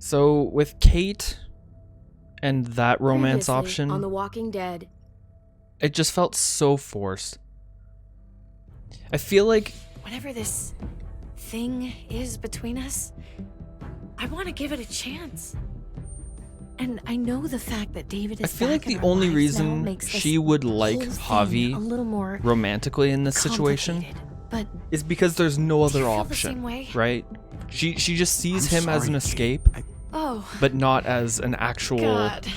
So with Kate and that romance Previously option, on The Walking Dead. it just felt so forced. I feel like Whatever this thing is between us, I want to give it a chance. And I know the fact that David is I feel like back in the our only lives now reason makes this she would like whole thing Javi a little more romantically in this situation complicated, but is because there's no other you feel the option, same way? right? She just sees I'm him as sorry, an Kate. escape, oh but not as an actual God.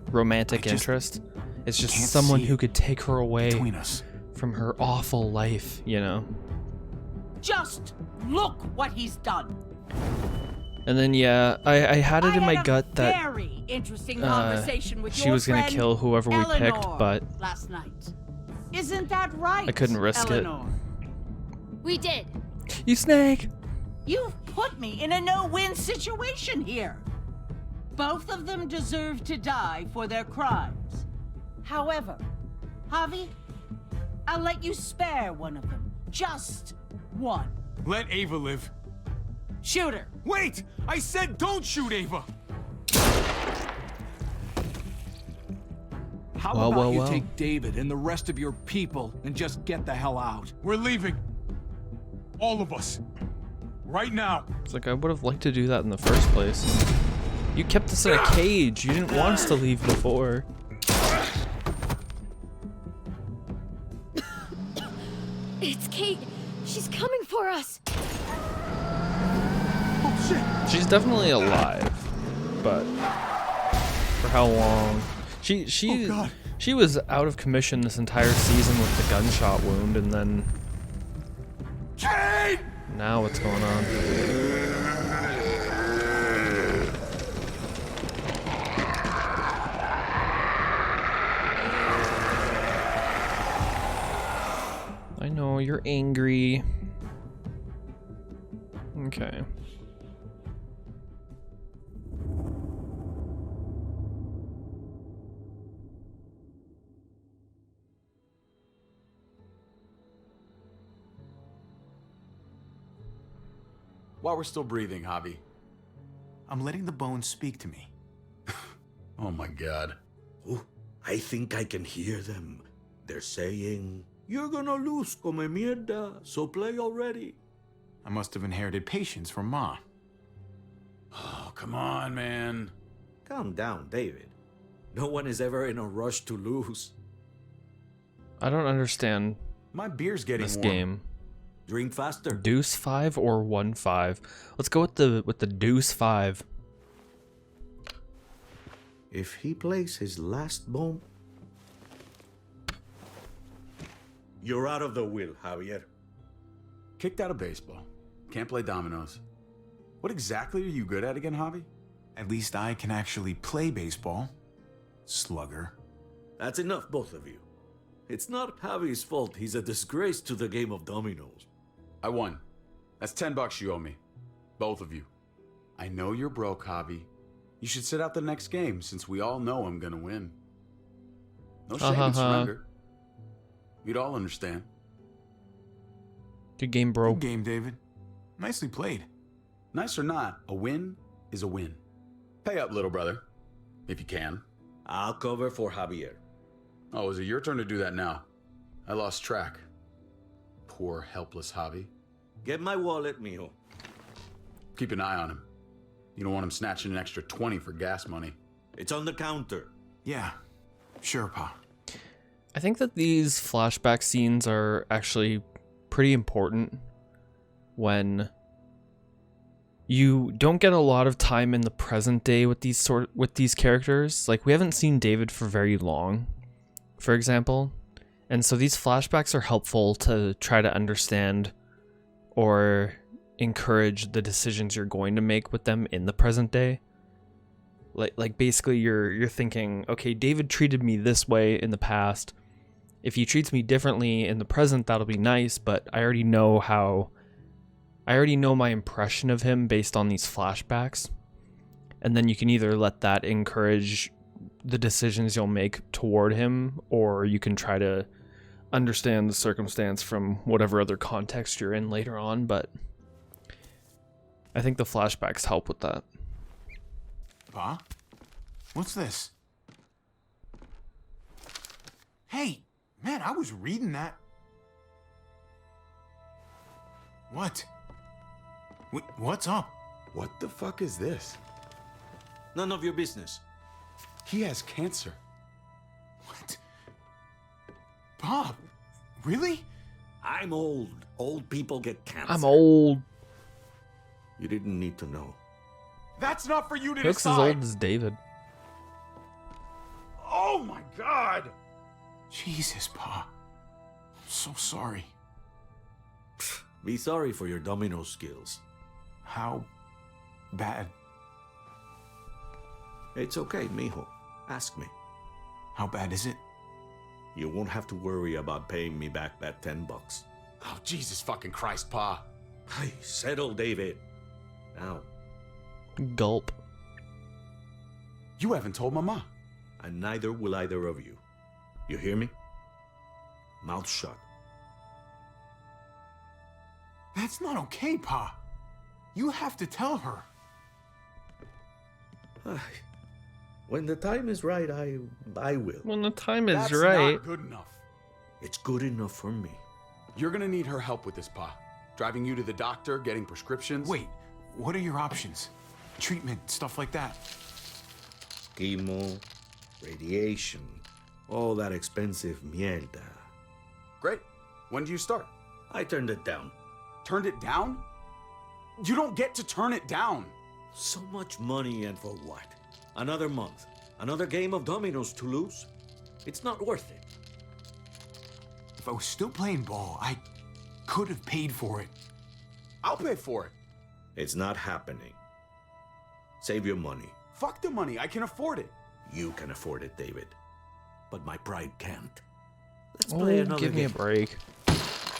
romantic I just interest. It's just can't someone see who it could take her away between us. from her awful life, you know? Just look what he's done. And then, yeah, I had it in my had a gut that very interesting conversation with she your was gonna friend kill whoever we picked, Eleanor but last night. Isn't that right? I couldn't risk it. Eleanor? We did. you snake! You've put me in a no-win situation here. Both of them deserve to die for their crimes. However, Javi, I'll let you spare one of them. Just one. Let Ava live. Shoot her. Wait! I said don't shoot Ava! How Well, about well, you well. take David and the rest of your people and just get the hell out? We're leaving. All of us. Right now. It's like I would have liked to do that in the first place. You kept us in a cage. You didn't want us to leave before. It's Kate. She's coming for us. Oh shit! She's definitely alive, but for how long? She Oh, God. she was out of commission this entire season with the gunshot wound, and then Kate! now what's going on? I know you're angry. Okay. While we're still breathing, Javi. I'm letting the bones speak to me. Oh my god. Oh, I think I can hear them. They're saying, "You're gonna lose, come mierda, so play already." I must have inherited patience from Ma. Oh, come on, man. Calm down, David. No one is ever in a rush to lose. I don't understand My beer's getting this warm. game. Drink faster. Deuce 5 or 1-5? Let's go with the deuce 5. If he plays his last bomb, you're out of the will, Javier. Kicked out of baseball. Can't play dominoes. What exactly are you good at again, Javi? At least I can actually play baseball. Slugger. That's enough, both of you. It's not Javi's fault he's a disgrace to the game of dominoes. I won. That's $10 you owe me. Both of you. I know you're broke, Javi. You should sit out the next game since we all know I'm gonna win. No shame in surrender. You'd all understand. Good game, bro. Good game, David. Nicely played. Nice or not, a win is a win. Pay up, little brother. If you can. I'll cover for Javier. Oh, is it your turn to do that now? I lost track. Poor, helpless Javi. Get my wallet, mijo. Keep an eye on him. You don't want him snatching an extra 20 for gas money. It's on the counter. Yeah. Sure, Pa. I think that these flashback scenes are actually pretty important when you don't get a lot of time in the present day with these characters. Like, we haven't seen David for very long, for example. And so these flashbacks are helpful to try to understand or encourage the decisions you're going to make with them in the present day. Like basically you're thinking, okay, David treated me this way in the past. If he treats me differently in the present, that'll be nice, but I already know my impression of him based on these flashbacks. And then you can either let that encourage the decisions you'll make toward him, or you can try to understand the circumstance from whatever other context you're in later on, but I think the flashbacks help with that. Pa. What's this? Hey, man, I was reading that. What? What's up? What the fuck is this? None of your business. He has cancer. What? Bob, really? I'm old. Old people get cancer. I'm old. You didn't need to know. That's not for you to He looks as decide. old as David. Oh my god! Jesus, Pa. I'm so sorry. Be sorry for your domino skills. How bad? It's okay, mijo. Ask me. How bad is it? You won't have to worry about paying me back that $10. Oh, Jesus fucking Christ, Pa. Hey, settle, David. Now, Gulp. You haven't told Mama. and neither will either of you. You hear me? Mouth shut. That's not okay, Pa. You have to tell her. When the time is right, I will. When the time is That's right. not good enough. It's good enough for me. You're gonna need her help with this, Pa. Driving you to the doctor, getting prescriptions. Wait, what are your options? Treatment, stuff like that. Chemo, radiation, all that expensive mierda. Great. When do you start? I turned it down. Turned it down? You don't get to turn it down. So much money, and for what? Another month. Another game of dominoes to lose? It's not worth it. If I was still playing ball, I could have paid for it. I'll pay for it. It's not happening. Save your money. Fuck the money. I can afford it. You can afford it, David. But my pride can't. Let's play Oh, another give me a game. break.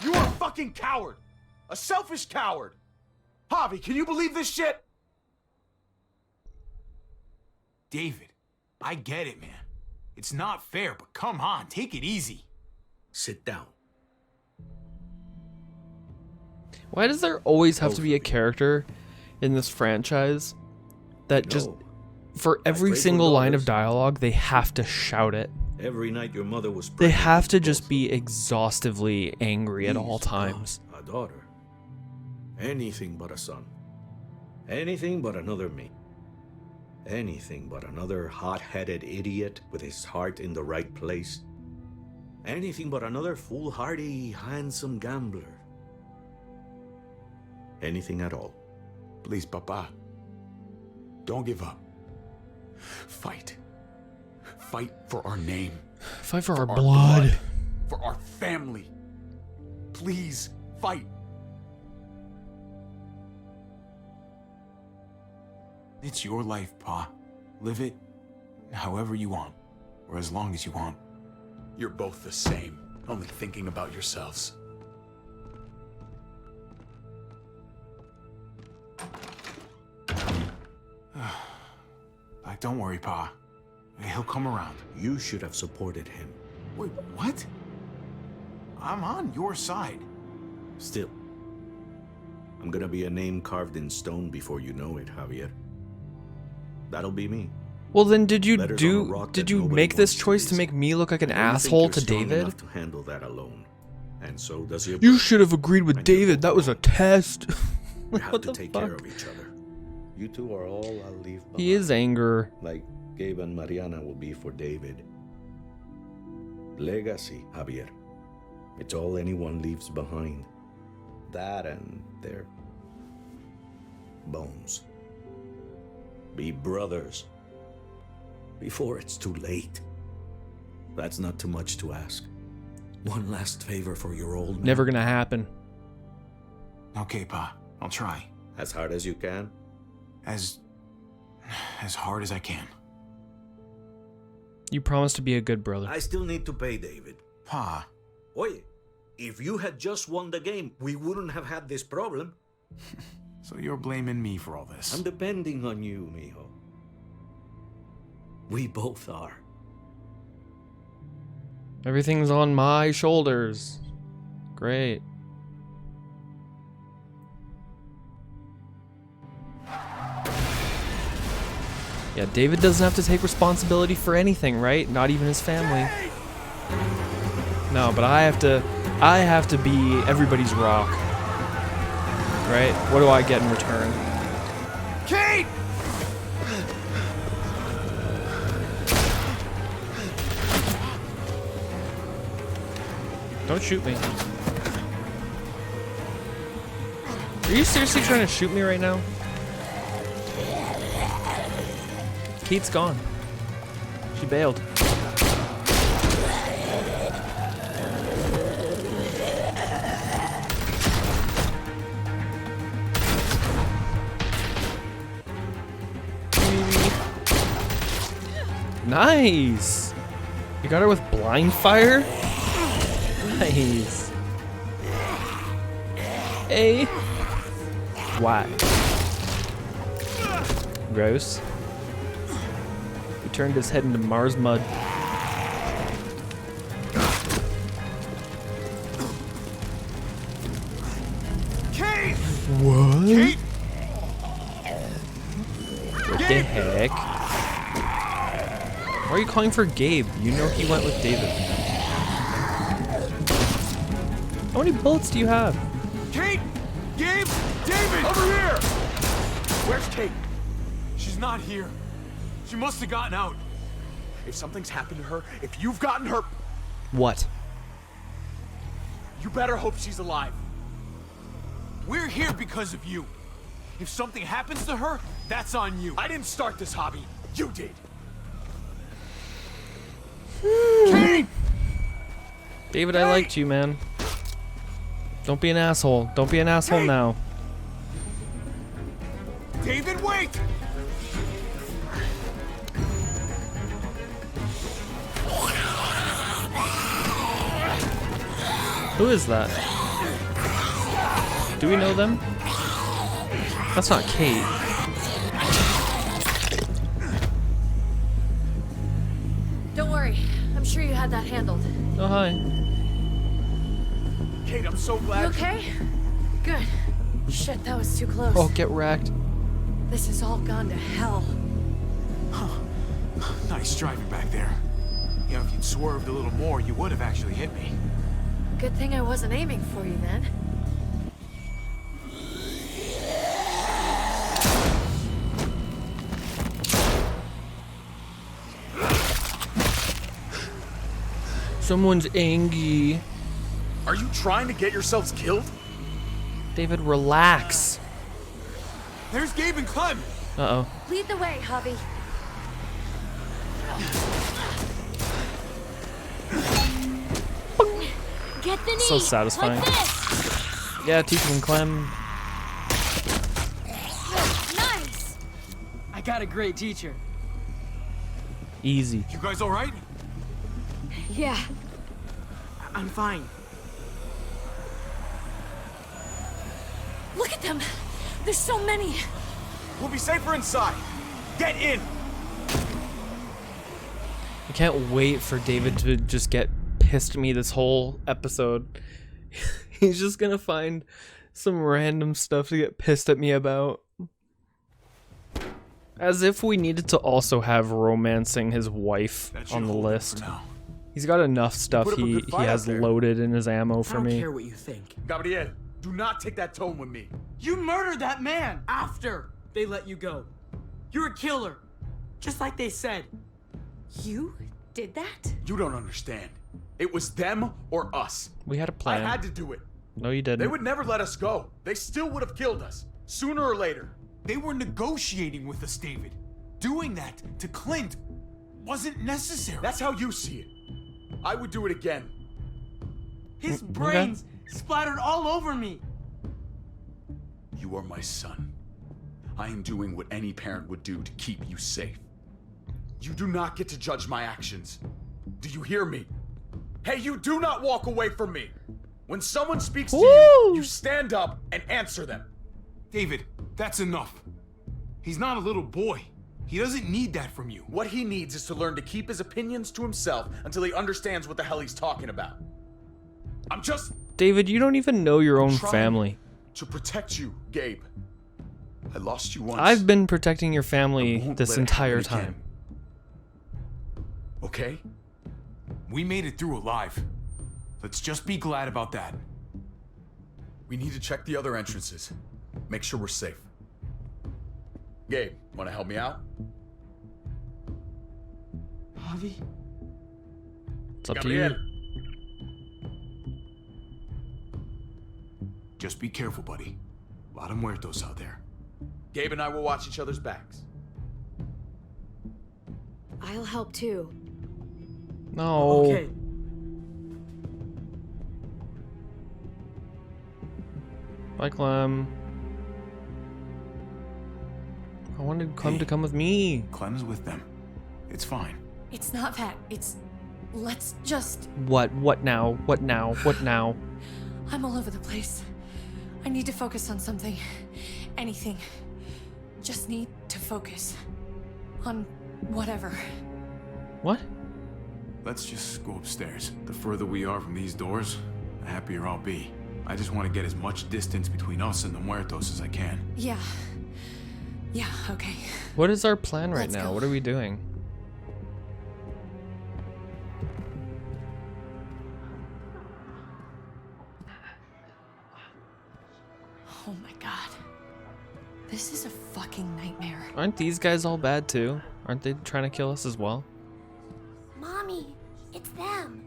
You are a fucking coward! A selfish coward! Javi, can you believe this shit? David, I get it, man. It's not fair, but come on, take it easy. Sit down. Why does there always have to be a Both of you. character in this franchise that just, No. for every grateful single line of daughters. dialogue, they have to shout it? Every night your mother was They pregnant have to with just both be exhaustively angry at all Please, times. God, a daughter. Anything but a son. Anything but another me. Anything but another hot-headed idiot with his heart in the right place. Anything but another foolhardy, handsome gambler. Anything at all. Please, Papa. Don't give up. Fight. Fight for our name. Fight for our our blood. For our family. Please, fight. It's your life, Pa. Live it however you want, or as long as you want. You're both the same, only thinking about yourselves. Don't worry, Pa. He'll come around. You should have supported him. Wait, what? I'm on your side. Still, I'm gonna be a name carved in stone before you know it, Javier. That'll be me. Well, then did you Letters on a do? rock Did that you nobody make this wants to choice to read. make me look like an You think asshole you're to strong David? enough to handle that alone, and so does your You brother. should have agreed with And you're David. That was a wrong. test. We have What to the take fuck? care of each other. You two are all I'll leave behind. He is anger. Like Gabe and Mariana will be for David. Legacy, Javier. It's all anyone leaves behind. That and their bones. Be brothers. Before it's too late. That's not too much to ask. One last favor for your old man. Never gonna happen. Okay, Pa. I'll try. As hard as you can. As hard as I can. You promised to be a good brother. I still need to pay David. Pa. Oye, if you had just won the game, we wouldn't have had this problem. So you're blaming me for all this? I'm depending on you, mijo. We both are. Everything's on my shoulders. Great. Yeah, David doesn't have to take responsibility for anything, right? Not even his family. No, but I have to be everybody's rock. Right? What do I get in return? Kate! Don't shoot me. Are you seriously trying to shoot me right now? Kate's gone. She bailed. Nice! You got her with blind fire? Nice. A. Why? Gross. He turned his head into Mars mud. Kate! What? Kate! What the heck? Why are you calling for Gabe? You know he went with David. How many bullets do you have? Kate! Gabe! David! Over here! Where's Kate? She's not here. She must have gotten out. If something's happened to her, if you've gotten her, What? you better hope she's alive. We're here because of you. If something happens to her, that's on you. I didn't start this hobby. You did. Kate! David, I liked you, man. Don't be an asshole. Don't be an asshole now. David, wait! Who is that? Do we know them? That's not Kate. Don't worry. I'm sure you had that handled. Oh, hi. Kate, I'm so You glad. okay? Good. Shit, that was too close. Oh, get wrecked. This has all gone to hell. Nice driving back there. You know, if you'd swerved a little more, you would have actually hit me. Good thing I wasn't aiming for you then. Someone's angry. Are you trying to get yourselves killed? David, relax. There's Gabe and Clem. Uh-oh. Lead the way, Javi. Get the knee. So satisfying. Like this. Yeah, teach him, Clem. Nice. I got a great teacher. Easy. You guys all right? Yeah. I'm fine. Look at them. There's so many. We'll be safer inside. Get in. I can't wait for David to just get pissed at me this whole episode. He's just gonna find some random stuff to get pissed at me about. As if we needed to also have romancing his wife That should on the hold it list. for now. He's got enough stuff put up a he good fight has out there. loaded in his ammo I for don't me. care what you think. Gabriel, do not take that tone with me. You murdered that man after they let you go. You're a killer. Just like they said. You did that? You don't understand. It was them or us. We had a plan. I had to do it. No, you didn't. They would never let us go. They still would have killed us, sooner or later. They were negotiating with us, David. Doing that to Clint wasn't necessary. That's how you see it. I would do it again. His okay. brains splattered all over me. You are my son. I am doing what any parent would do to keep you safe. You do not get to judge my actions. Do you hear me? Hey, you do not walk away from me. When someone speaks to you, you stand up and answer them. David, that's enough. He's not a little boy. He doesn't need that from you. What he needs is to learn to keep his opinions to himself until he understands what the hell he's talking about. I'm just David, you don't even know your own trying family. to protect you, Gabe. I lost you once. I've been protecting your I family won't this let it entire happen again. time. Okay? We made it through alive. Let's just be glad about that. We need to check the other entrances. Make sure we're safe. Gabe, wanna help me out? Javi? It's up to you. Gabriel. Just be careful, buddy. A lot of muertos out there. Gabe and I will watch each other's backs. I'll help too. No. Okay. Bye, Clem. I wanted Clem Hey. to come with me. Clem's with them. It's fine. It's not that. It's. Let's just. What? What now? What now? What now? I'm all over the place. I need to focus on something. Anything. Just need to focus. On whatever. What? Let's just go upstairs. The further we are from these doors, the happier I'll be. I just want to get as much distance between us and the muertos as I can. Yeah. Yeah, okay. What is our plan right Let's now? go. What are we doing? Oh my god. This is a fucking nightmare. Aren't these guys all bad too? Aren't they trying to kill us as well? Mommy, it's them.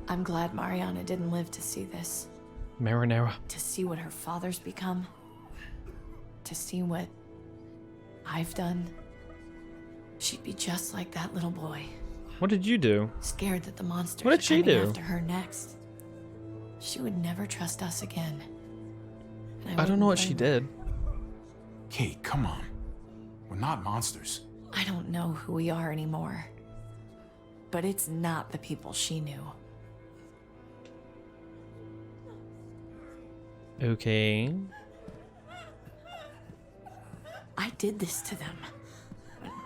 I'm glad Mariana didn't live to see this. Marinara. To see what her father's become. To see what I've done. She'd be just like that little boy. What did you do? Scared that the monsters What did are she coming do? after her next. She would never trust us again. And I don't know what wouldn't she blame her. did. Kate, come on. We're not monsters. I don't know who we are anymore. But it's not the people she knew. Okay. I did this to them.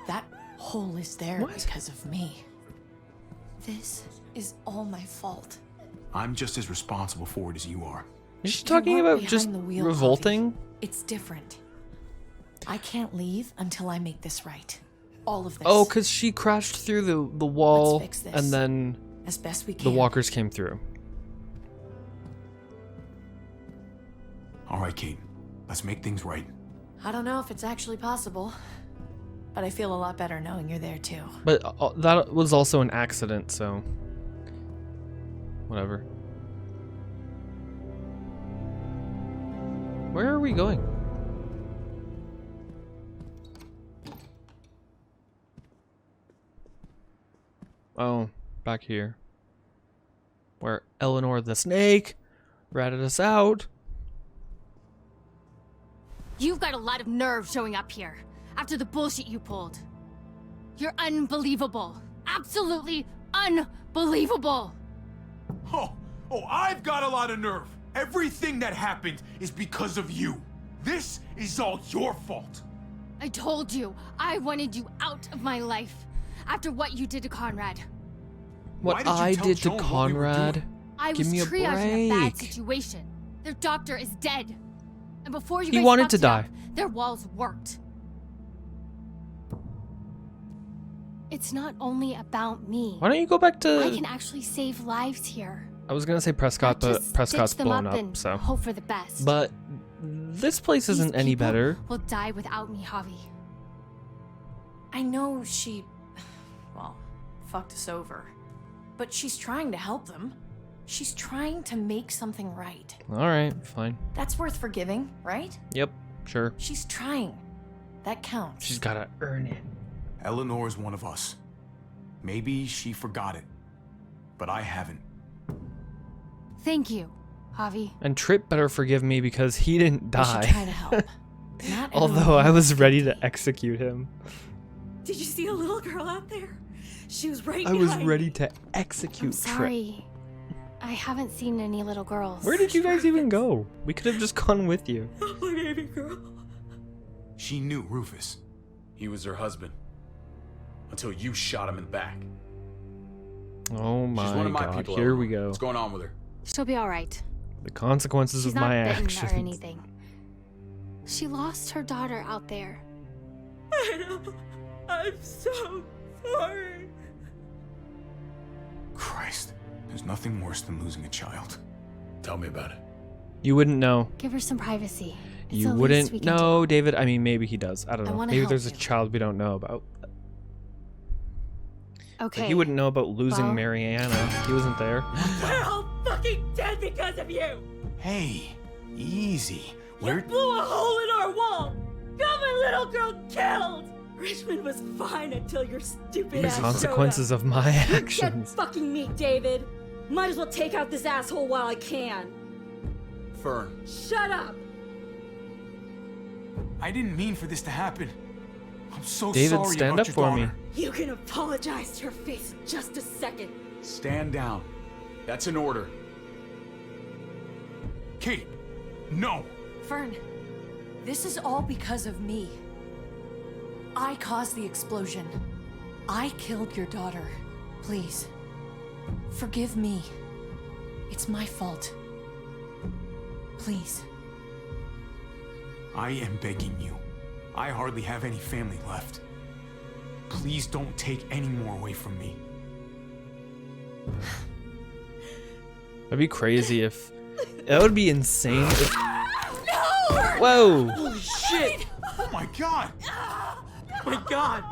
That hole is there What? because of me. This is all my fault. I'm just as responsible for it as you are. Is she You talking weren't about just behind the wheel, revolting? Javi. It's different. I can't leave until I make this right. All of this. Oh, because she crashed through the wall fix this. and then as best we can. the walkers came through. All right, Kate. Let's make things right. I don't know if it's actually possible, but I feel a lot better knowing you're there too. But that was also an accident, so whatever. Where are we going? Oh, back here. Where Eleanor the snake ratted us out. You've got a lot of nerve showing up here after the bullshit you pulled. You're unbelievable. Absolutely unbelievable. Oh, I've got a lot of nerve. Everything that happened is because of you. This is all your fault. I told you I wanted you out of my life after what you did to Conrad. Why What did you I tell did to Joan what we were Conrad? doing? I Give was me a triaging a bad break. situation. Their doctor is dead. And before you He guys wanted fucked to it up, die. their walls worked. It's not only about me. Why don't you go back I to? can actually save lives here. I was gonna say Prescott, Not but just Prescott's stitch them blown up up, and so. hope for the best. But this place These isn't any people better. will die without me, Javi. I know she, well, fucked us over. But she's trying to help them. She's trying to make something right. All right, fine. That's worth forgiving, right? Yep, sure. She's trying. That counts. She's gotta earn it. Eleanor's one of us. Maybe she forgot it, but I haven't. Thank you, Javi. And Trip better forgive me because he didn't We should die. try to help. Not Although everyone I was wants ready get to execute him. Did you see a little girl out there? She was right I was behind ready me. to I'm execute Trip. sorry. I haven't seen any little girls. Where did you guys even go? We could have just gone with you. Oh, my baby girl. She knew Rufus. He was her husband. Until you shot him in the back. Oh She's my one of my god, people. here Eleanor. we go. What's going on with her? She'll be all right. The consequences She's of not my bitten actions. or anything. She lost her daughter out there. I know. I'm so sorry. Christ, there's nothing worse than losing a child. Tell me about it. You wouldn't know. Give her some privacy. It's You the least wouldn't we can know, do. David. I mean, maybe he does. I don't I know. wanna Maybe help there's a you. child we don't know about. Okay. Like, he wouldn't know about losing well- Mariana. He wasn't there. We're all fucking dead because of you. Hey, easy. You blew a hole in our wall. Got my little girl killed. Richmond was fine until your stupid ass Consequences of my Get actions. fucking me, David. Might as well take out this asshole while I can. Fern, Shut up. I didn't mean for this to happen. I'm so David, sorry stand about up your for me. daughter. You can apologize to her face in just a second. Stand down. That's an order. Kate, no. Fern, this is all because of me. I caused the explosion. I killed your daughter. Please, forgive me. It's my fault. Please. I am begging you. I hardly have any family left. Please don't take any more away from me. That'd be crazy if... That would be insane if... No! Whoa! Holy shit! Oh my god! My God,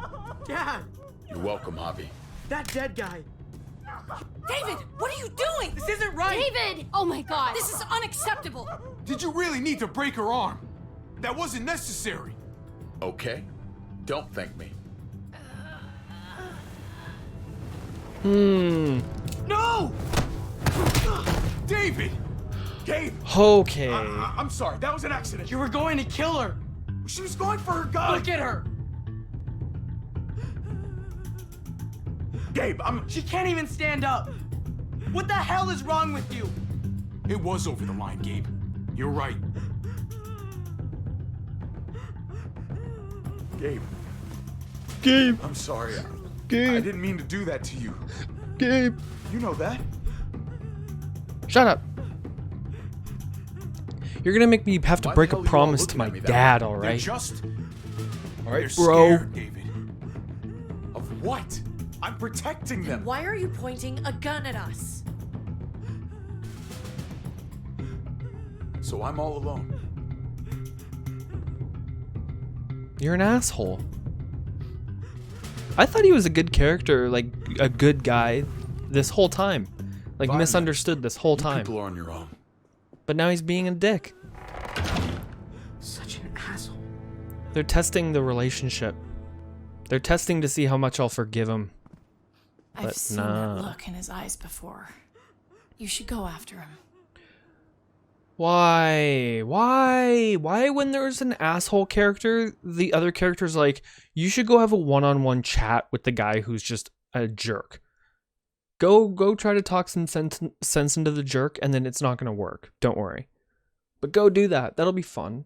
Dad, You're welcome, Javi. that dead guy. David, what are you doing? This isn't right. David! Oh my god. This is unacceptable. Did you really need to break her arm? That wasn't necessary. Okay? Don't thank me. No! David! Gabe! Okay. I'm sorry, that was an accident. You were going to kill her. She was going for her gun. Look at her. Gabe, She can't even stand up. What the hell is wrong with you? It was over the line, Gabe. You're right. Gabe, Gabe. I'm sorry. I Gabe. didn't mean to do that to you. Gabe. You know that. Shut up. You're gonna make me have to Why the break a hell are you all promise to looking my at me that dad, They're alright? just... Alright, They're bro. scared, David. Of what? I'm protecting them. Why are you pointing a gun at us? So I'm all alone. You're an asshole. I thought he was a good character, like a good guy, this whole time. Like Fine, misunderstood this whole You time. people are on your own. But now he's being a dick. Such an asshole. They're testing the relationship. They're testing to see how much I'll forgive him. I've But seen nah. that look in his eyes before. You should go after him. Why? Why when there's an asshole character, the other character's like, you should go have a one-on-one chat with the guy who's just a jerk. Go try to talk some sense into the jerk, and then it's not going to work. Don't worry. But go do that. That'll be fun.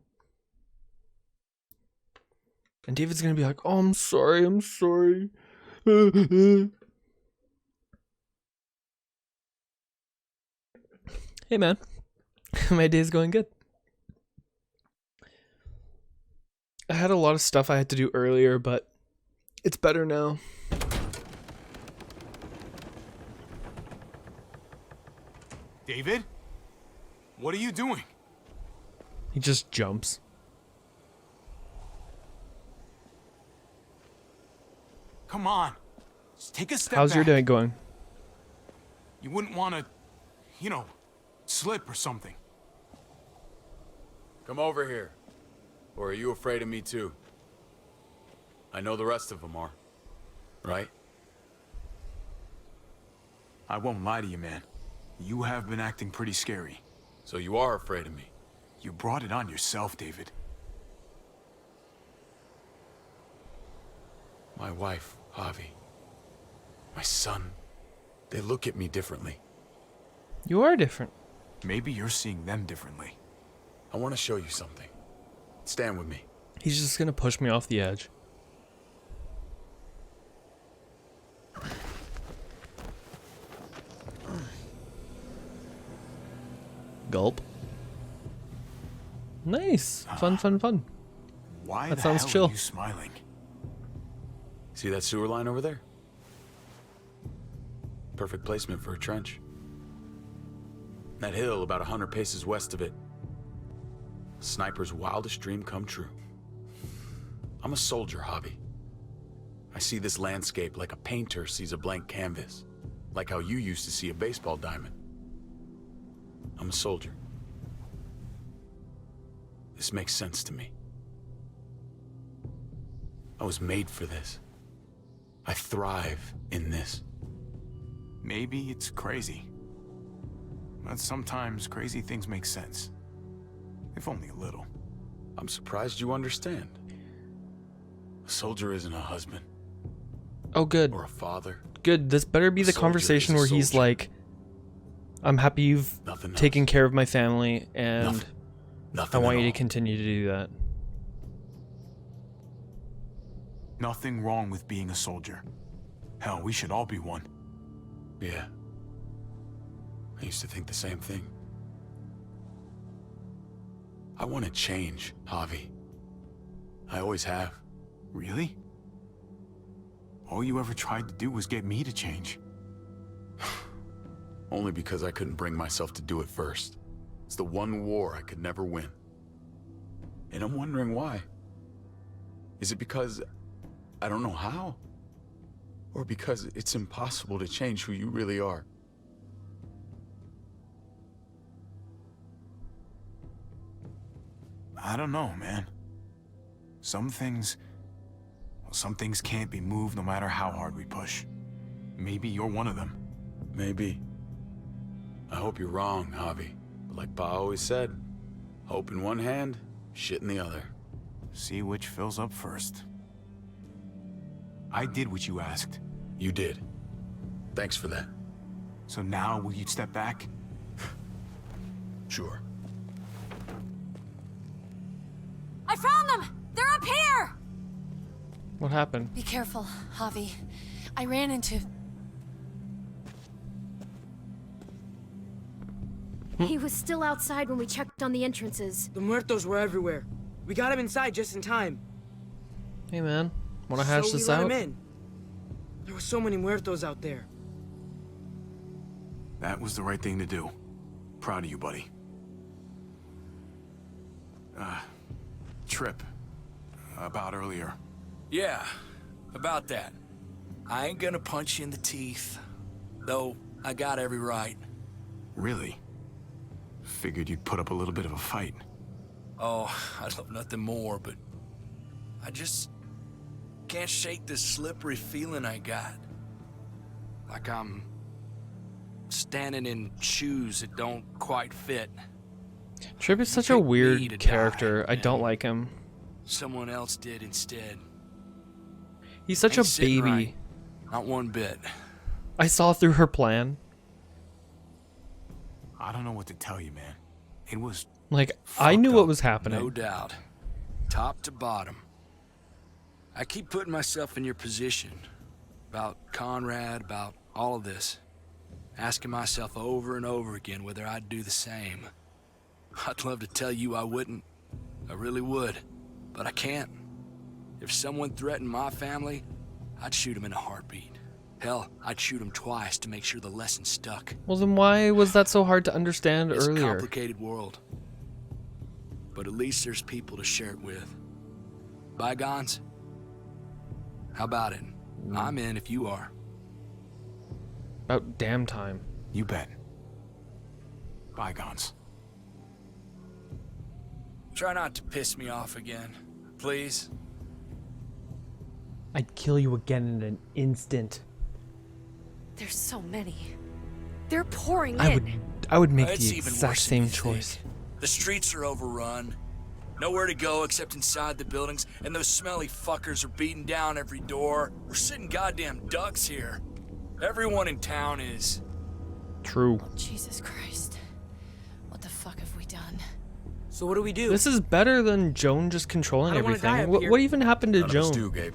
And David's going to be like, oh, I'm sorry. Hey, man. My day's going good. I had a lot of stuff I had to do earlier, but it's better now. David? What are you doing? He just jumps. Come on. Just take a step How's your back. day going? You wouldn't want to, slip or something. Come over here. Or are you afraid of me too? I know the rest of them are. Right? I won't lie to you, man. You have been acting pretty scary. So you are afraid of me. You brought it on yourself, David. My wife, Javi. My son. They look at me differently. You are different. Maybe you're seeing them differently. I want to show you something. Stand with me. He's just gonna push me off the edge. Gulp. Nice. Fun, fun, fun. Why That the sounds hell chill. are you smiling? See that sewer line over there? Perfect placement for a trench. That hill about 100 paces west of it. Sniper's wildest dream come true. I'm a soldier, Javi. I see this landscape like a painter sees a blank canvas. Like how you used to see a baseball diamond. I'm a soldier. This makes sense to me. I was made for this. I thrive in this. Maybe it's crazy. But sometimes crazy things make sense. If only a little. I'm surprised you understand. A soldier isn't a husband. Oh, good. Or a father. Good. This better be A the soldier conversation is a where he's soldier. like, I'm happy you've Nothing taken else. care of my family, and Nothing I want at you to all. continue to do that. Nothing wrong with being a soldier. Hell, we should all be one. Yeah. I used to think the same thing. I want to change, Javi. I always have. Really? All you ever tried to do was get me to change. Only because I couldn't bring myself to do it first. It's the one war I could never win. And I'm wondering why. Is it because I don't know how? Or because it's impossible to change who you really are? I don't know, man. Some things can't be moved no matter how hard we push. Maybe you're one of them. Maybe. I hope you're wrong, Javi. But like Pa always said, hope in one hand, shit in the other. See which fills up first. I did what you asked. You did. Thanks for that. So now will you step back? Sure. I found them! They're up here! What happened? Be careful, Javi. I ran into... He was still outside when we checked on the entrances. The muertos were everywhere. We got him inside just in time. Hey, man. Want to hash So we this let out? him in. There were so many muertos out there. That was the right thing to do. Proud of you, buddy. Trip. About earlier. Yeah, about that. I ain't gonna punch you in the teeth. Though, I got every right. Really? Figured you'd put up a little bit of a fight. Oh, I'd love nothing more, but... I just... can't shake this slippery feeling I got. Like I'm... standing in shoes that don't quite fit. Trip is such You a picked me weird to character. die, I don't and like him. Someone else did instead. He's such a Ain't sitting baby. right. Not one bit. I saw through her plan. I don't know what to tell you, man. It was... Like, I knew what was happening. No doubt. Top to bottom. I keep putting myself in your position. About Conrad, about all of this. Asking myself over and over again whether I'd do the same. I'd love to tell you I wouldn't. I really would. But I can't. If someone threatened my family, I'd shoot him in a heartbeat. Hell, I'd shoot him twice to make sure the lesson stuck. Well, then why was that so hard to understand It's a earlier? complicated world. But at least there's people to share it with. Bygones? How about it? I'm in if you are. About damn time. You bet. Bygones. Try not to piss me off again, please. I'd kill you again in an instant. There's so many. They're pouring I in. would make It's the even exact worse than same you choice. think. The streets are overrun. Nowhere to go except inside the buildings, and those smelly fuckers are beating down every door. We're sitting goddamn ducks here. Everyone in town is. True. Jesus Christ. What the fuck have we done? So what do we do? This is better than Joan just controlling I don't wanna die everything. up here. What even happened to None of us Joan? do, Gabe.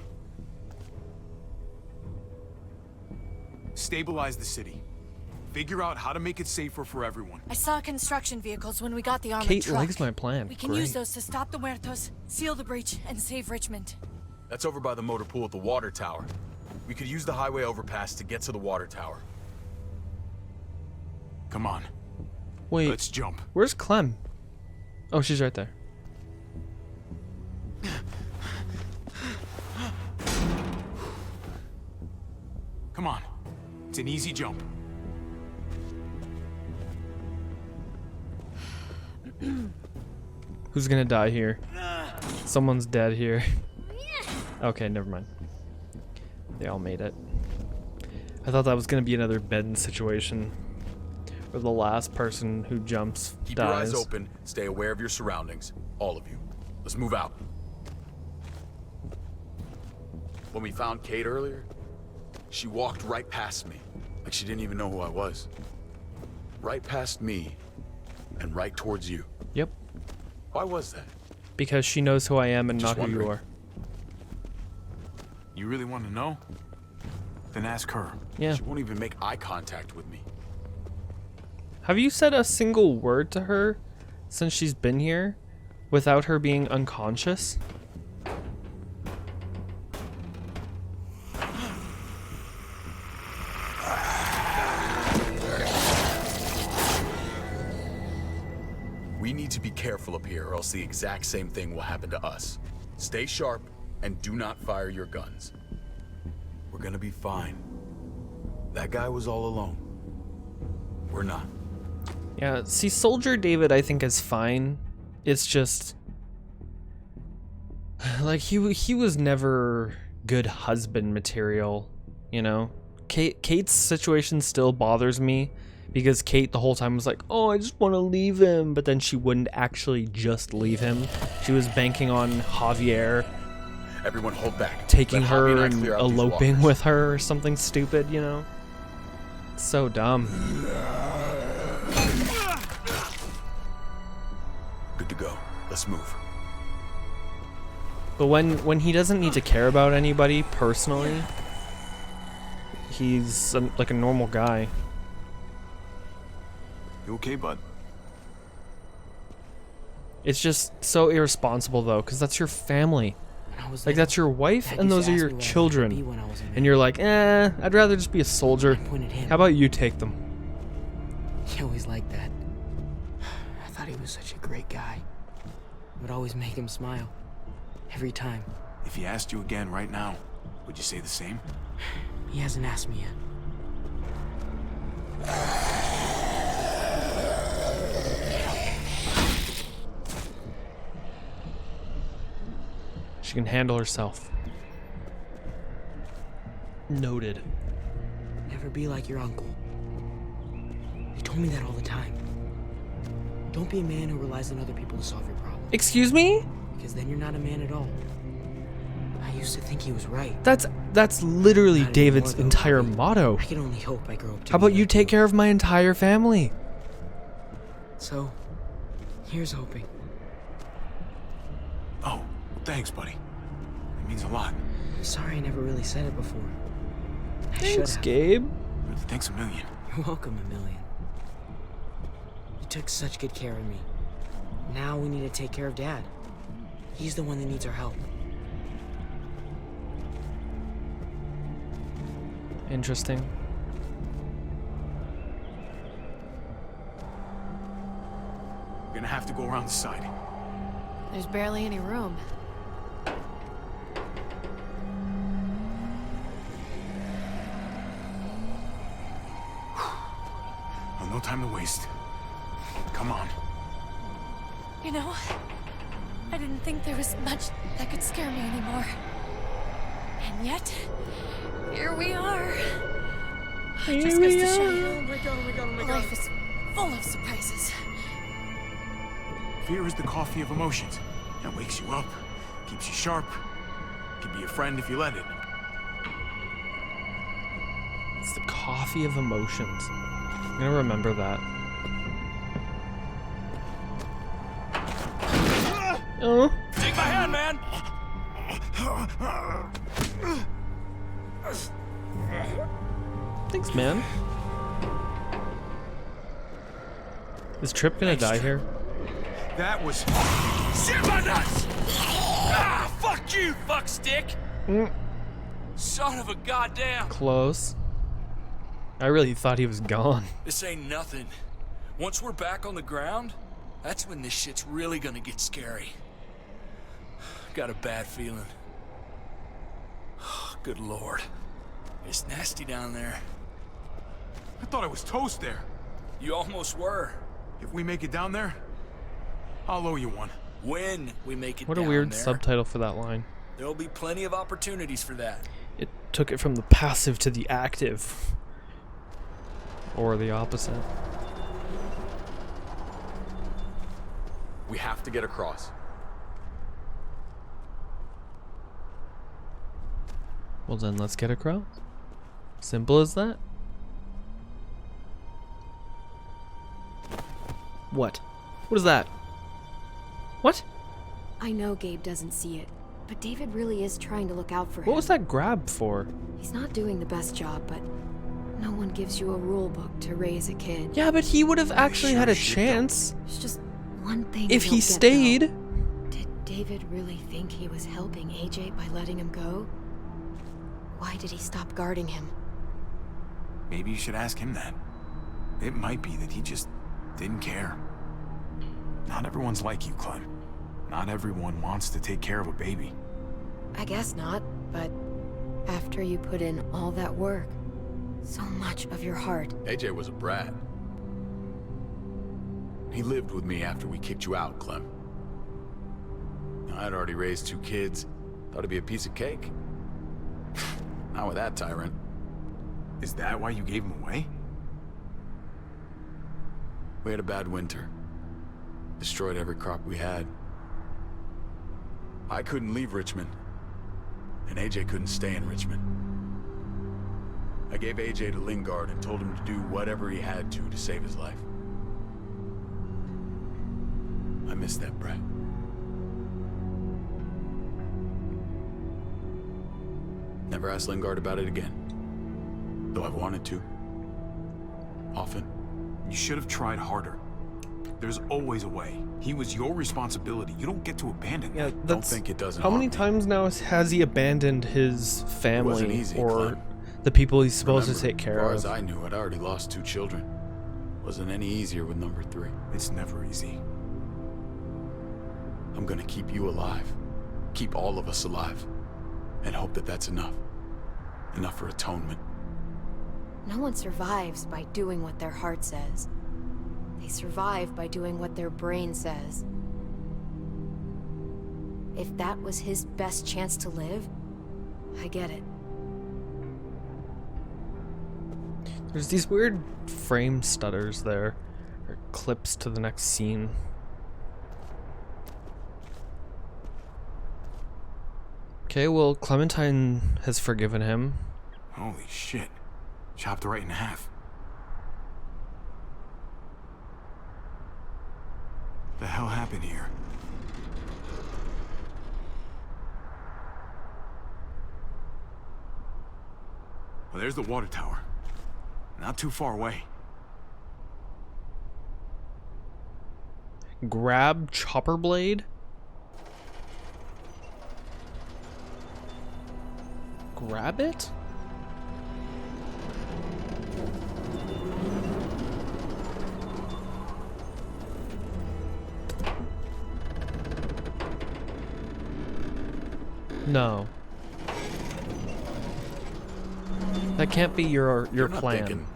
Stabilize the city. Figure out how to make it safer for everyone. I saw construction vehicles when we got the armored Kate truck. likes my plan. We can Great. use those to stop the Muertos, seal the breach, and save Richmond. That's over by the motor pool at the water tower. We could use the highway overpass to get to the water tower. Come on. Wait, let's jump. Where's Clem? Oh, she's right there. Come on. It's an easy jump. Who's gonna die here? Someone's dead here. Okay, never mind. They all made it. I thought that was gonna be another bed situation where the last person who jumps Keep dies. your eyes open. Stay aware of your surroundings. All of you. Let's move out. When we found Kate earlier, she walked right past me, like she didn't even know who I was. Right past me, and right towards you. Yep. Why was that? Because she knows who I am and Just not who you wondering. are. You really want to know? Then ask her. Yeah. She won't even make eye contact with me. Have you said a single word to her since she's been here without her being unconscious? We need to be careful up here or else the exact same thing will happen to us. Stay sharp and do not fire your guns. We're gonna be fine. That guy was all alone. We're not. Yeah, see, Soldier David I think is fine. It's just like he was never good husband material, you know? Kate's situation still bothers me because Kate the whole time was like, "Oh, I just want to leave him," but then she wouldn't actually just leave him. She was banking on Javier Everyone hold back. taking Let Javi her and I and clear out these eloping walkers. with her or something stupid, you know? It's so dumb. Good to go. Let's move. But when he doesn't need to care about anybody personally, he's like a normal guy. You okay, bud? It's just so irresponsible though, because that's your family. Like little, that's your wife Dad and used those to are ask your me what I wanted to be children. when I was a And man. you're like, I'd rather just be a soldier. I pointed him. How about you take them? He always liked that. I thought he was such a great guy. Would always make him smile. Every time. If he asked you again right now, would you say the same? He hasn't asked me yet. She can handle herself. Noted. Never be like your uncle. He told me that all the time. Don't be a man who relies on other people to solve your problems. Excuse me? Because then you're not a man at all. I used to think he was right. That's literally Not David's anymore, though, entire Bobby. motto. I can only hope I grow up to How be about you like take care of my entire family? So, here's hoping. Oh, thanks, buddy. It means a lot. I'm sorry I never really said it before. I should Thanks, have. Gabe. Thanks a million. You're welcome, a million. You took such good care of me. Now we need to take care of Dad. He's the one that needs our help. Interesting. We're gonna have to go around the side. There's barely any room. Well, no time to waste. Come on. You know, I didn't think there was much that could scare me anymore. And yet, here we are. Just goes to show you, life is full of surprises. Fear is the coffee of emotions. It wakes you up, keeps you sharp, can be a friend if you let it. It's the coffee of emotions. I'm gonna remember that. Oh. Take my hand, man! Thanks, man. Is Tripp gonna die here? That was... Shit my nuts! Ah, fuck you, fuckstick! Son of a goddamn... Close. I really thought he was gone. This ain't nothing. Once we're back on the ground, that's when this shit's really gonna get scary. Got a bad feeling. Good lord. It's nasty down there. I thought I was toast there. You almost were. If we make it down there, I'll owe you one. When we make it What down a weird there, subtitle for that line. there'll be plenty of opportunities for that. It took it from the passive to the active. Or the opposite. We have to get across. Well then, let's get across. Simple as that. What? What is that? What? I know Gabe doesn't see it, but David really is trying to look out for him. What was that grab for? He's not doing the best job, but no one gives you a rule book to raise a kid. Yeah, but he would have actually had a chance. There's just one thing if I he don't get, stayed. though. Did David really think he was helping AJ by letting him go? Why did he stop guarding him? Maybe you should ask him that. It might be that he just didn't care. Not everyone's like you, Clem. Not everyone wants to take care of a baby. I guess not, but after you put in all that work, so much of your heart. AJ was a brat. He lived with me after we kicked you out, Clem. I'd already raised 2 kids. Thought it'd be a piece of cake. Not with that tyrant. Is that why you gave him away? We had a bad winter. Destroyed every crop we had. I couldn't leave Richmond. And AJ couldn't stay in Richmond. I gave AJ to Lingard and told him to do whatever he had to save his life. I miss that brat. Never asked Lingard about it again. Though I've wanted to. Often. You should have tried harder. There's always a way. He was your responsibility. You don't get to abandon Yeah, that. Don't think it doesn't How many haunt me. times now has he abandoned his family easy, or Clem. the people he's supposed Remember, to take care as far of? as I knew, I'd already lost 2 children. Wasn't any easier with number 3. It's never easy. I'm gonna keep you alive. Keep all of us alive. And hope that that's enough. Enough for atonement. No one survives by doing what their heart says. They survive by doing what their brain says. If that was his best chance to live, I get it. There's these weird frame stutters there, or clips to the next scene. Okay, well, Clementine has forgiven him. Holy shit. Chopped right in half. The hell happened here? Well, there's the water tower. Not too far away. Grab chopper blade? Grab it? No. That can't be your You're not plan. thinking.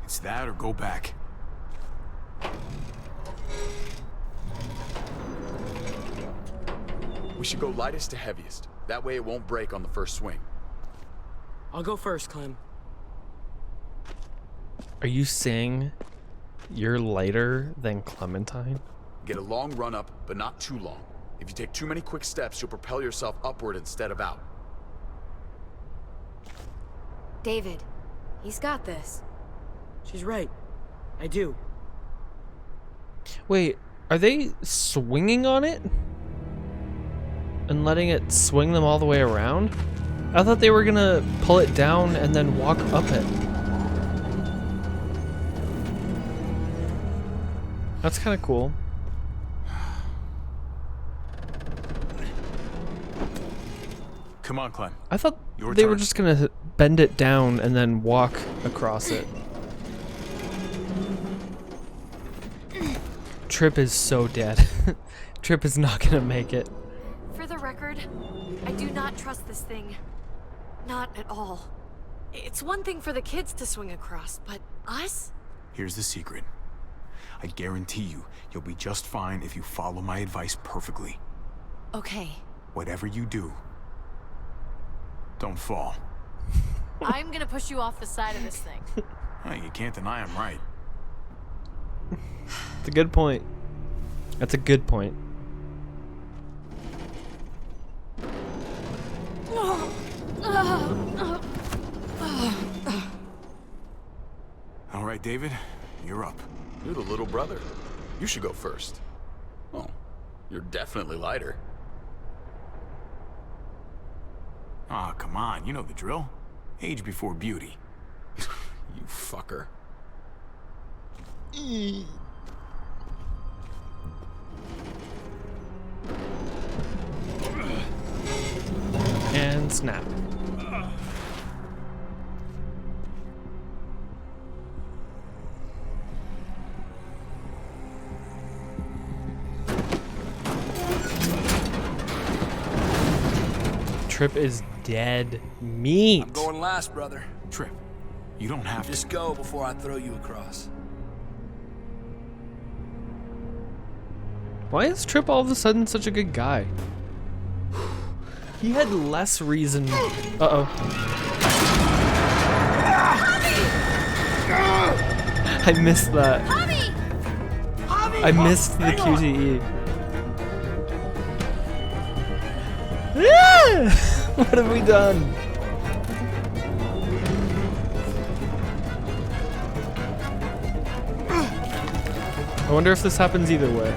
It's that or go back. We should go lightest to heaviest. That way it won't break on the first swing. I'll go first, Clem. Are you saying you're lighter than Clementine? Get a long run up, but not too long. If you take too many quick steps, you'll propel yourself upward instead of out. David, he's got this. She's right. I do. Wait, are they swinging on it? And letting it swing them all the way around? I thought they were gonna pull it down and then walk up it. That's kind of cool. Come on, Clem. I thought Your they turn. were just gonna bend it down and then walk across it. Trip is so dead. Trip is not gonna make it. For the record, I do not trust this thing. Not at all. It's one thing for the kids to swing across, but us? Here's the secret. I guarantee you'll be just fine if you follow my advice perfectly. Okay. Whatever you do, don't fall. I'm gonna push you off the side of this thing. You can't deny I'm right. It's a good point. That's a good point. All right, David, you're up. You're the little brother. You should go first. Oh, you're definitely lighter. Ah, come on, you know the drill. Age before beauty. You fucker. And snap. Trip is dead meat. I'm going last, brother. Trip, you don't have to. Just go before I throw you across. Why is Trip all of a sudden such a good guy? He had less reason. Uh-oh. I missed that. I missed the QTE. What have we done? I wonder if this happens either way.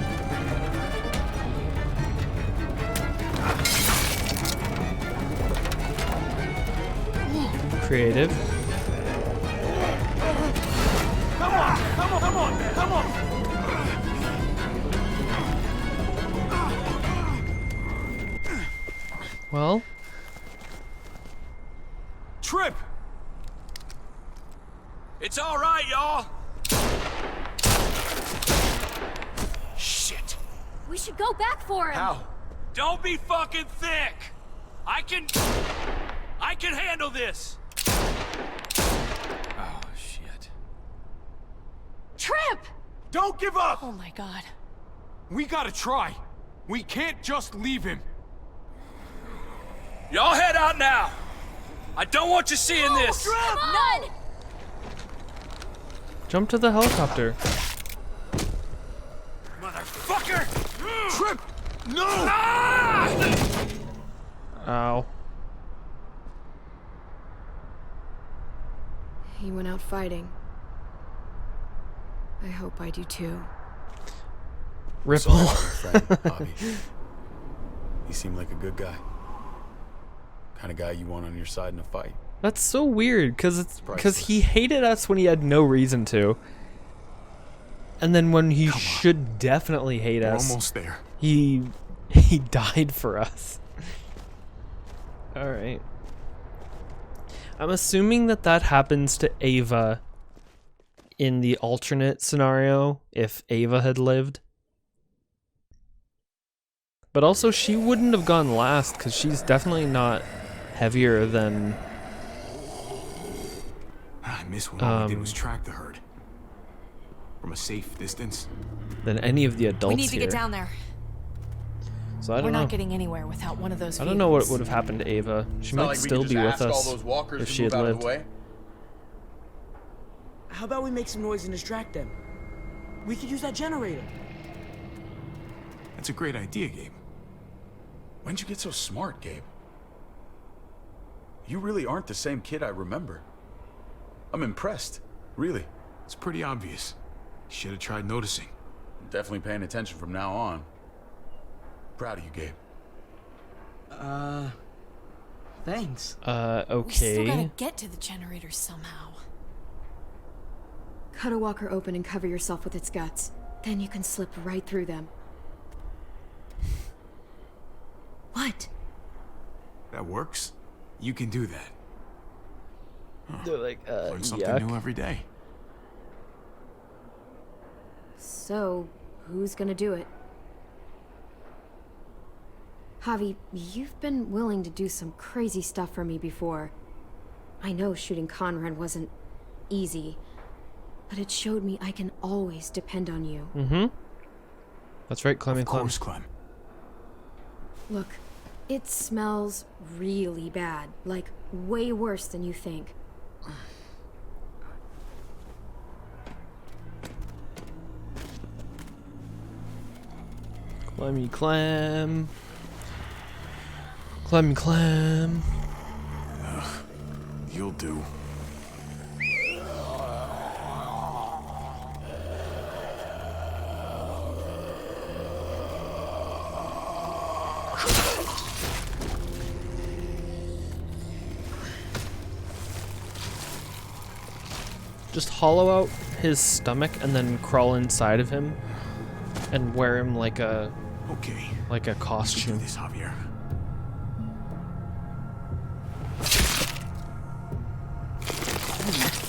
Creative. Come on, man, come on! Well, Trip! It's all right, y'all. Shit. We should go back for him. How? Don't be fucking thick. I can handle this. Oh, shit. Trip! Don't give up! Oh my god. We gotta try. We can't just leave him. Y'all head out now. I don't want you seeing this. Come on! jump to the helicopter. Motherfucker! Trip! No! Ah! Ow. He went out fighting. I hope I do too. Ripple. Sorry, friend, Bobby. He seemed like a good guy. Kind of guy you want on your side in a fight. That's so weird, because he hated us when he had no reason to. And then when he should definitely hate us, Almost there. he died for us. All right. I'm assuming that happens to Ava in the alternate scenario if Ava had lived. But also she wouldn't have gone last because she's definitely not heavier than I miss when all we did was track the herd. From a safe distance. than any of the adults We need to here. get down there. So I don't We're know. not getting anywhere without one of those I don't know what vehicles. would have happened to Ava. She It's not might like we still could be just with ask us all those walkers if to she move had out of lived. the way. How about we make some noise and distract them? We could use that generator. That's a great idea, Gabe. When'd you get so smart, Gabe? You really aren't the same kid I remember. I'm impressed, really. It's pretty obvious. You should have tried noticing. I'm definitely paying attention from now on. Proud of you, Gabe. Thanks. We still gotta Okay. get to the generator somehow. Cut a walker open and cover yourself with its guts. Then you can slip right through them. What? That works. You can do that. They're like, Learn something yuck. new every day. So, who's gonna do it? Javi, you've been willing to do some crazy stuff for me before. I know shooting Conrad wasn't easy, but it showed me I can always depend on you. Mm-hmm. That's right, Clem and Clem. Of course, Clem. Look, it smells really bad, like way worse than you think. Clemmy Clem. Clemmy Clem. You'll do. Just hollow out his stomach and then crawl inside of him and wear him like a costume. This, Javier.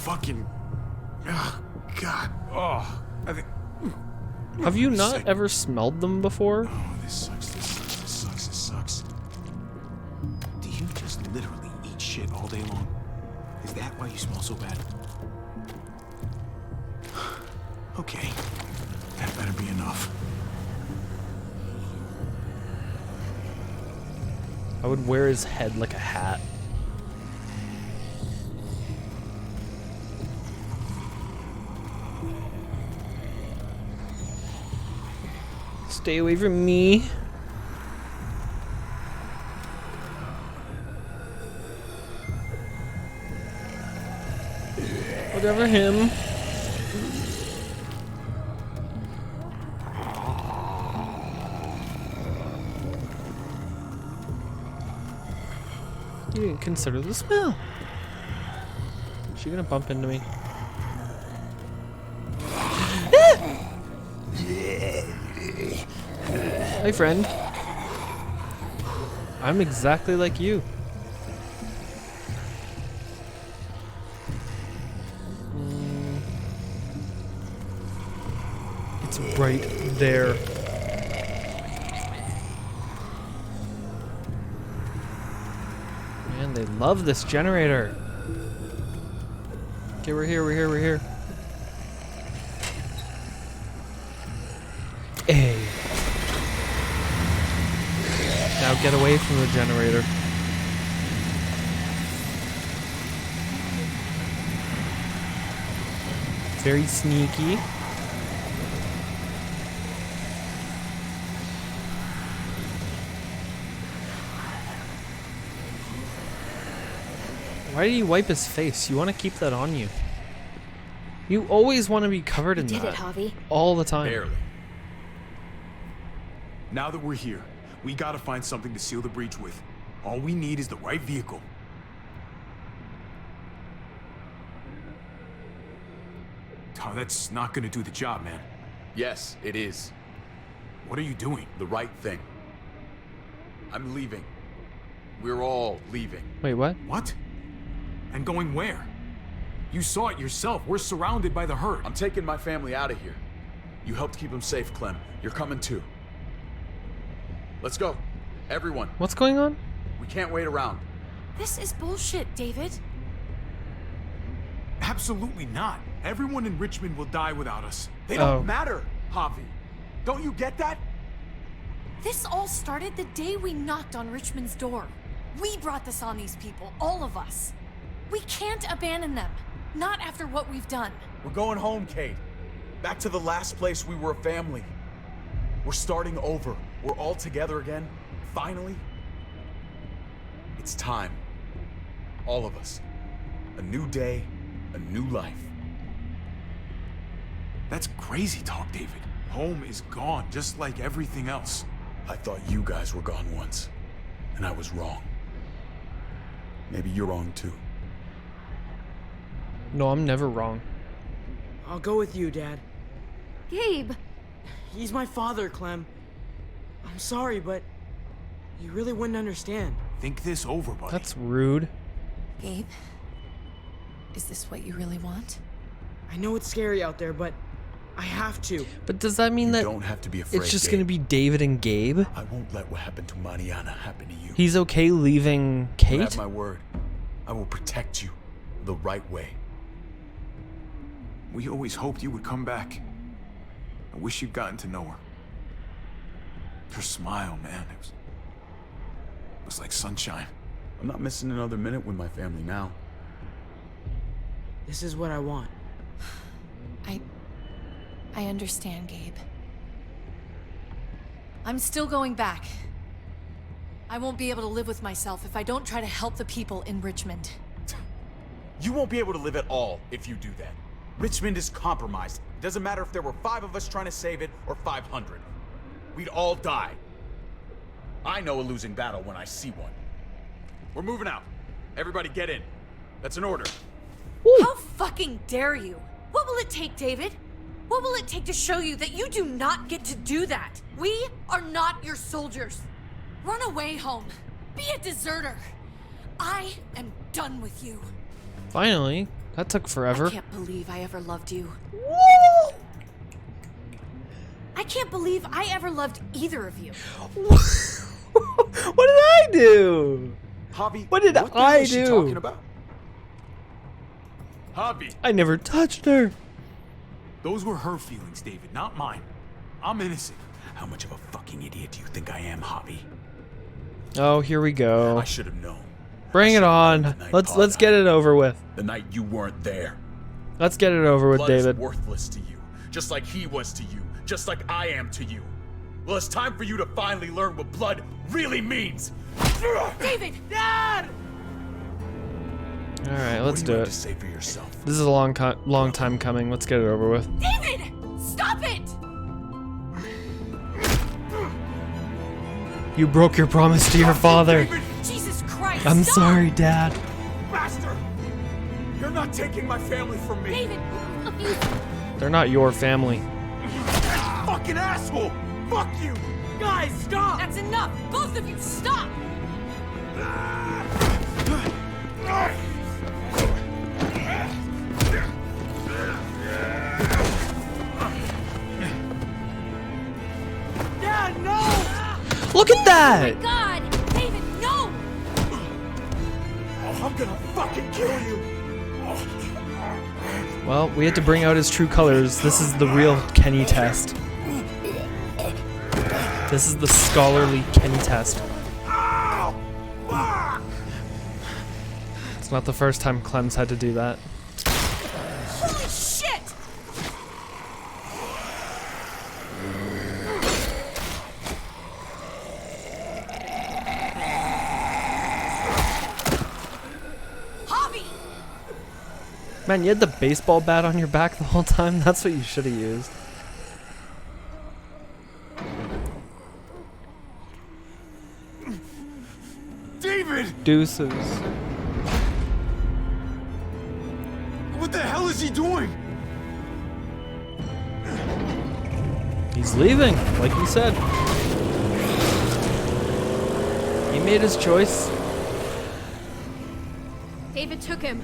Fucking. Oh, God. Oh, I think. Have you not ever smelled them before? Oh, this sucks. This sucks. This sucks. This sucks. Do you just literally eat shit all day long? Is that why you smell so bad? Okay. That better be enough. I would wear his head like a hat. Stay away from me. Whatever him. You didn't consider the smell. Is she gonna bump into me? Hey, friend. I'm exactly like you. It's right there. Man, they love this generator. Okay, we're here, we're here, we're here. Hey. Now get away from the generator. Very sneaky. Why did he wipe his face? You want to keep that on you. You always want to be covered in that. You did it, Javi. All the time. Barely. Now that we're here, we gotta find something to seal the breach with. All we need is the right vehicle. Oh, that's not gonna do the job, man. Yes, it is. What are you doing? The right thing. I'm leaving. We're all leaving. Wait, what? What? And going where? You saw it yourself. We're surrounded by the herd. I'm taking my family out of here. You helped keep them safe, Clem. You're coming too. Let's go. Everyone. What's going on? We can't wait around. This is bullshit, David. Absolutely not. Everyone in Richmond will die without us. They don't matter, Javi. Don't you get that? This all started the day we knocked on Richmond's door. We brought this on these people, all of us. We can't abandon them. Not after what we've done. We're going home, Kate. Back to the last place we were a family. We're starting over. We're all together again. Finally. It's time. All of us. A new day, a new life. That's crazy talk, David. Home is gone, just like everything else. I thought you guys were gone once, and I was wrong. Maybe you're wrong too. No, I'm never wrong. I'll go with you, Dad. Gabe, He's my father, Clem. I'm sorry, but you really wouldn't understand. Think this over, buddy. That's rude. Gabe, is this what you really want? I know it's scary out there, but I have to. But does that mean You that don't have to be afraid, it's just Gabe. going to be David and Gabe? I won't let what happened to Mariana happen to you. He's okay leaving You Kate? have my word. I will protect you the right way. We always hoped you would come back. I wish you'd gotten to know her. Her smile, man, it was like sunshine. I'm not missing another minute with my family now. This is what I want. I understand, Gabe. I'm still going back. I won't be able to live with myself if I don't try to help the people in Richmond. You won't be able to live at all if you do that. Richmond is compromised. It doesn't matter if there were 5 of us trying to save it or 500. We'd all die. I know a losing battle when I see one. We're moving out. Everybody get in. That's an order. How fucking dare you? What will it take, David? What will it take to show you that you do not get to do that? We are not your soldiers. Run away home. Be a deserter. I am done with you. Finally. That took forever. I can't believe I ever loved you. I can't believe I ever loved either of you. What did I do? Javi, What did the hell I is she do? talking about? Javi, I never touched her. those were her feelings, David, not mine. I'm innocent. How much of a fucking idiot do you think I am, Javi? Oh, here we go. I should have known. Bring it on. Let's get it over with. The night you weren't there. Let's get it over with, Blood David. is worthless to you, just like he was to you, just like I am to you. Well, it's time for you to finally learn what blood really means. David! Dad! All right, let's what do you have it. to say for yourself? This is a long time coming. Let's get it over with. David! Stop it! You broke your promise to your father. Jesus Christ! I'm stop! sorry, Dad. Bastard! You're not taking my family from me. David! They're not your family. Fucking asshole! Fuck you! Guys, stop! That's enough! Both of you, stop! Dad, no! Look at that! God! David, no! Oh, I'm gonna fucking kill you! Well, we had to bring out his true colors. This is the real Kenny test. This is the scholarly Kenny test. It's not the first time Clem's had to do that. Holy shit! Javi! Man, you had the baseball bat on your back the whole time? That's what you should have used. David! Deuces. What the hell is he doing? He's leaving, like you said. He made his choice. David took him.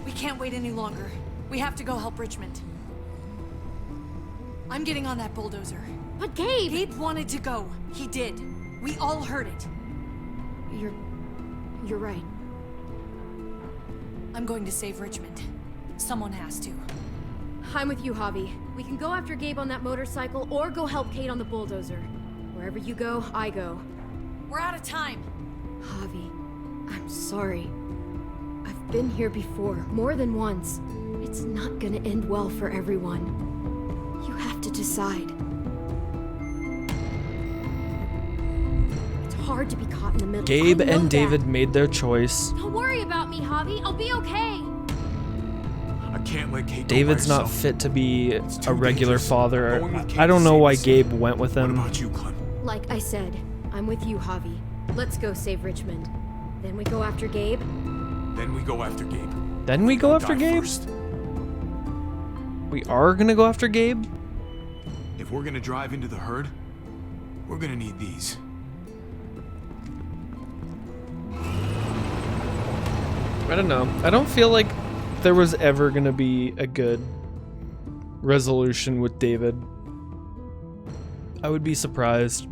We can't wait any longer. We have to go help Richmond. I'm getting on that bulldozer. But Gabe! Gabe wanted to go. He did. We all heard it. You're right. I'm going to save Richmond. Someone has to. I'm with you, Javi. We can go after Gabe on that motorcycle or go help Kate on the bulldozer. Wherever you go, I go. We're out of time. Javi, I'm sorry. I've been here before, more than once. It's not gonna end well for everyone. You have to decide. It's hard to be caught in the middle. Gabe I know and that. David made their choice. Don't worry about me, Javi. I'll be okay. I can't let Kate David's go by not herself. fit to be too a regular dangerous. father. Going with Kate I don't to know save why us. Gabe went with What him. about you, Clem? Like I said, I'm with you, Javi. Let's go save Richmond. Then we go after Gabe. Then we go after Gabe. Then we go after Die Gabe? first. We are gonna go after Gabe? If we're gonna drive into the herd, we're gonna need these. I don't know. I don't feel like there was ever gonna be a good resolution with David. I would be surprised.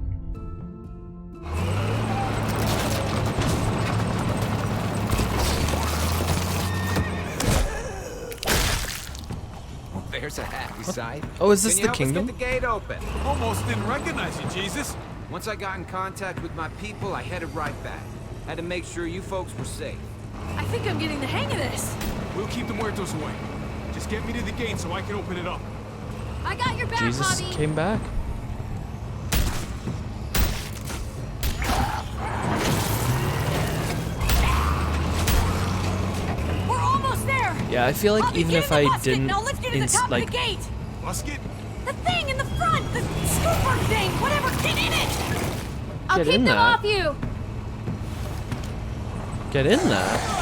There's a happy sight. Oh, is this Can you the help kingdom? us get the gate open? Almost didn't recognize you, Jesus. Once I got in contact with my people, I headed right back. Had to make sure you folks were safe. I think I'm getting the hang of this. We'll keep the muertos away. Just get me to the gate so I can open it up. I got your back, Jesus Javi. came back. We're almost there. Yeah, I feel like Javi, even get if in the I busket, didn't, now let's get to the top like, of the gate. Musket? The thing in the front, the scooper thing, whatever. Get in it. I'll Get keep in them that. off you. get in that.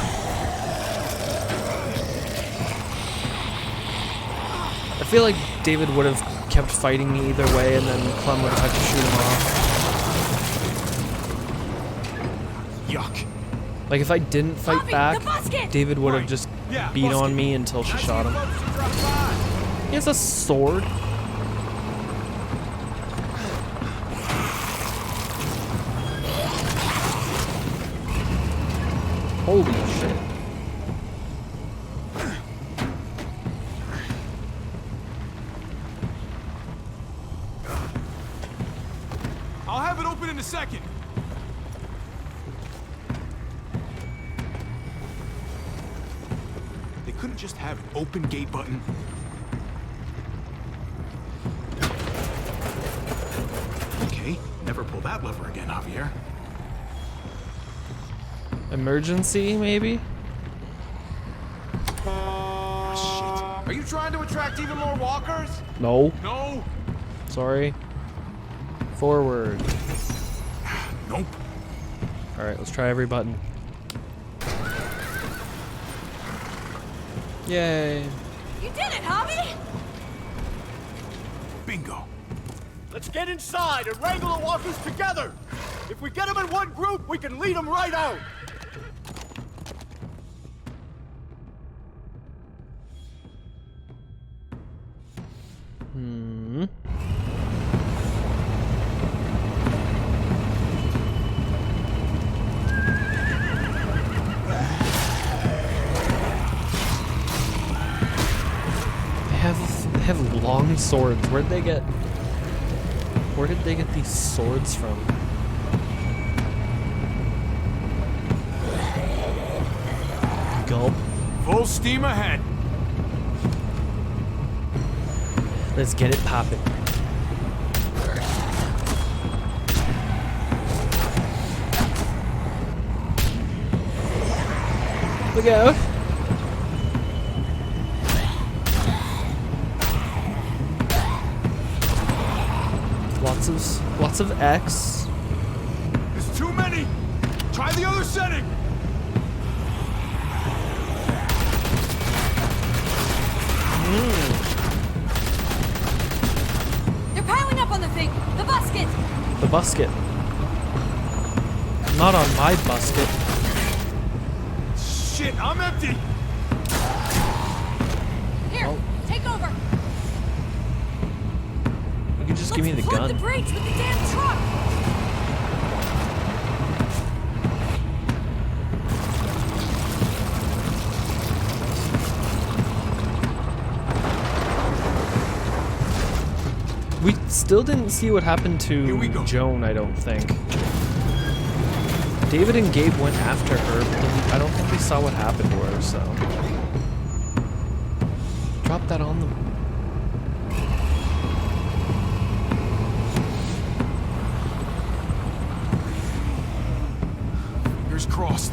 I feel like David would have kept fighting me either way, and then Clem would have had to shoot him off. Yuck. Like if I didn't fight Javi, back, the busket! David would have Right. just Yeah, beat on busket. me until she Nice shot of him. you folks to drop by. He has a sword. Holy shit. I'll have it open in a second. They couldn't just have an open gate button. Okay, never pull that lever again, Javier. Emergency, maybe? Ah, Are you trying to attract even more walkers? No. shit. No. Sorry. Forward. Nope. Alright, let's try every button. Yay. You did it, Javi. Bingo. Let's get inside and wrangle the walkers together. If we get them in one group, we can lead them right out. Hmm. They have long swords. Where did they get these swords from? Gulp. Full steam ahead. Let's get it poppin'. Look out. Lots of X. There's too many. Try the other setting. They're piling up on the thing. The busket. The busket. Not on my busket. Shit, I'm empty. Here, Oh. take over. You can just give me the Let's flood gun. the bridge with the damn truck. We still didn't see what happened Here we to go. Joan, I don't think. David and Gabe went after her, but I don't think we saw what happened to her, so. Drop that on them. Fingers crossed.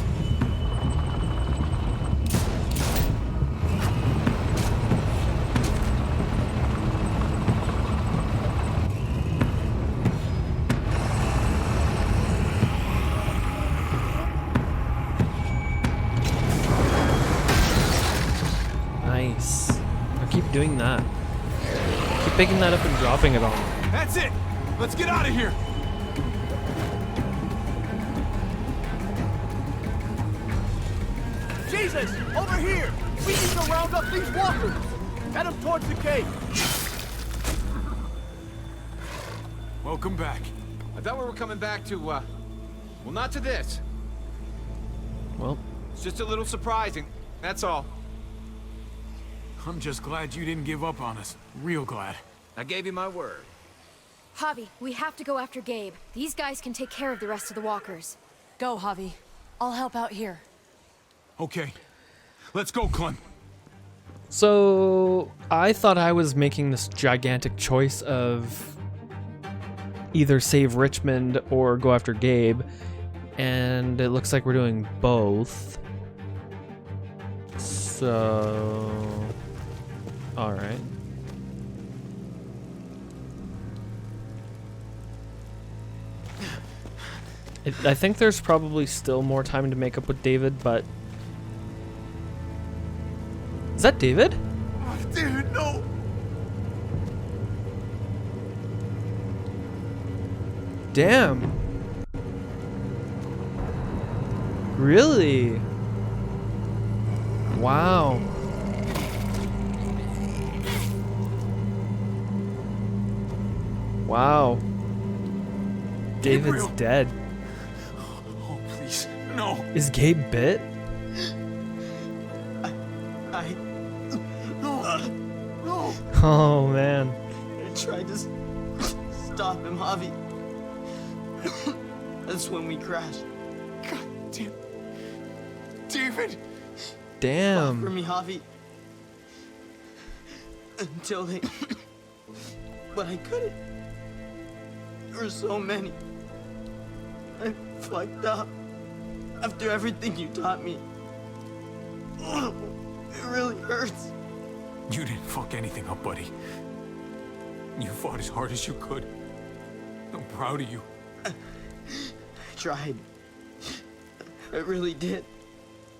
Nice. Now keep doing that. Keep picking that up and dropping it on me? That's it! Let's get out of here! Jesus! Over here! We need to round up these walkers! Head them towards the cave! Welcome back. I thought we were coming back to, well, not to this. Well, It's just a little surprising, that's all. I'm just glad you didn't give up on us. Real glad. I gave you my word. Javi, we have to go after Gabe. These guys can take care of the rest of the walkers. Go, Javi. I'll help out here. Okay. Let's go, Clem. so I thought I was making this gigantic choice of either save Richmond or go after Gabe, and it looks like we're doing both. So, all right. I think there's probably still more time to make up with David, but is that David? Oh, David, no! Damn. Really? Wow. Wow. David's Gabriel. dead. Oh, please, no. Is Gabe bit? No! Oh man. I tried to stop him, Javi. That's when we crashed. God damn. David! For Damn. me, Javi. Until they... But I couldn't. There were so many. I fucked up. After everything you taught me. It really hurts. You didn't fuck anything up, buddy. You fought as hard as you could. I'm proud of you. I tried. I really did.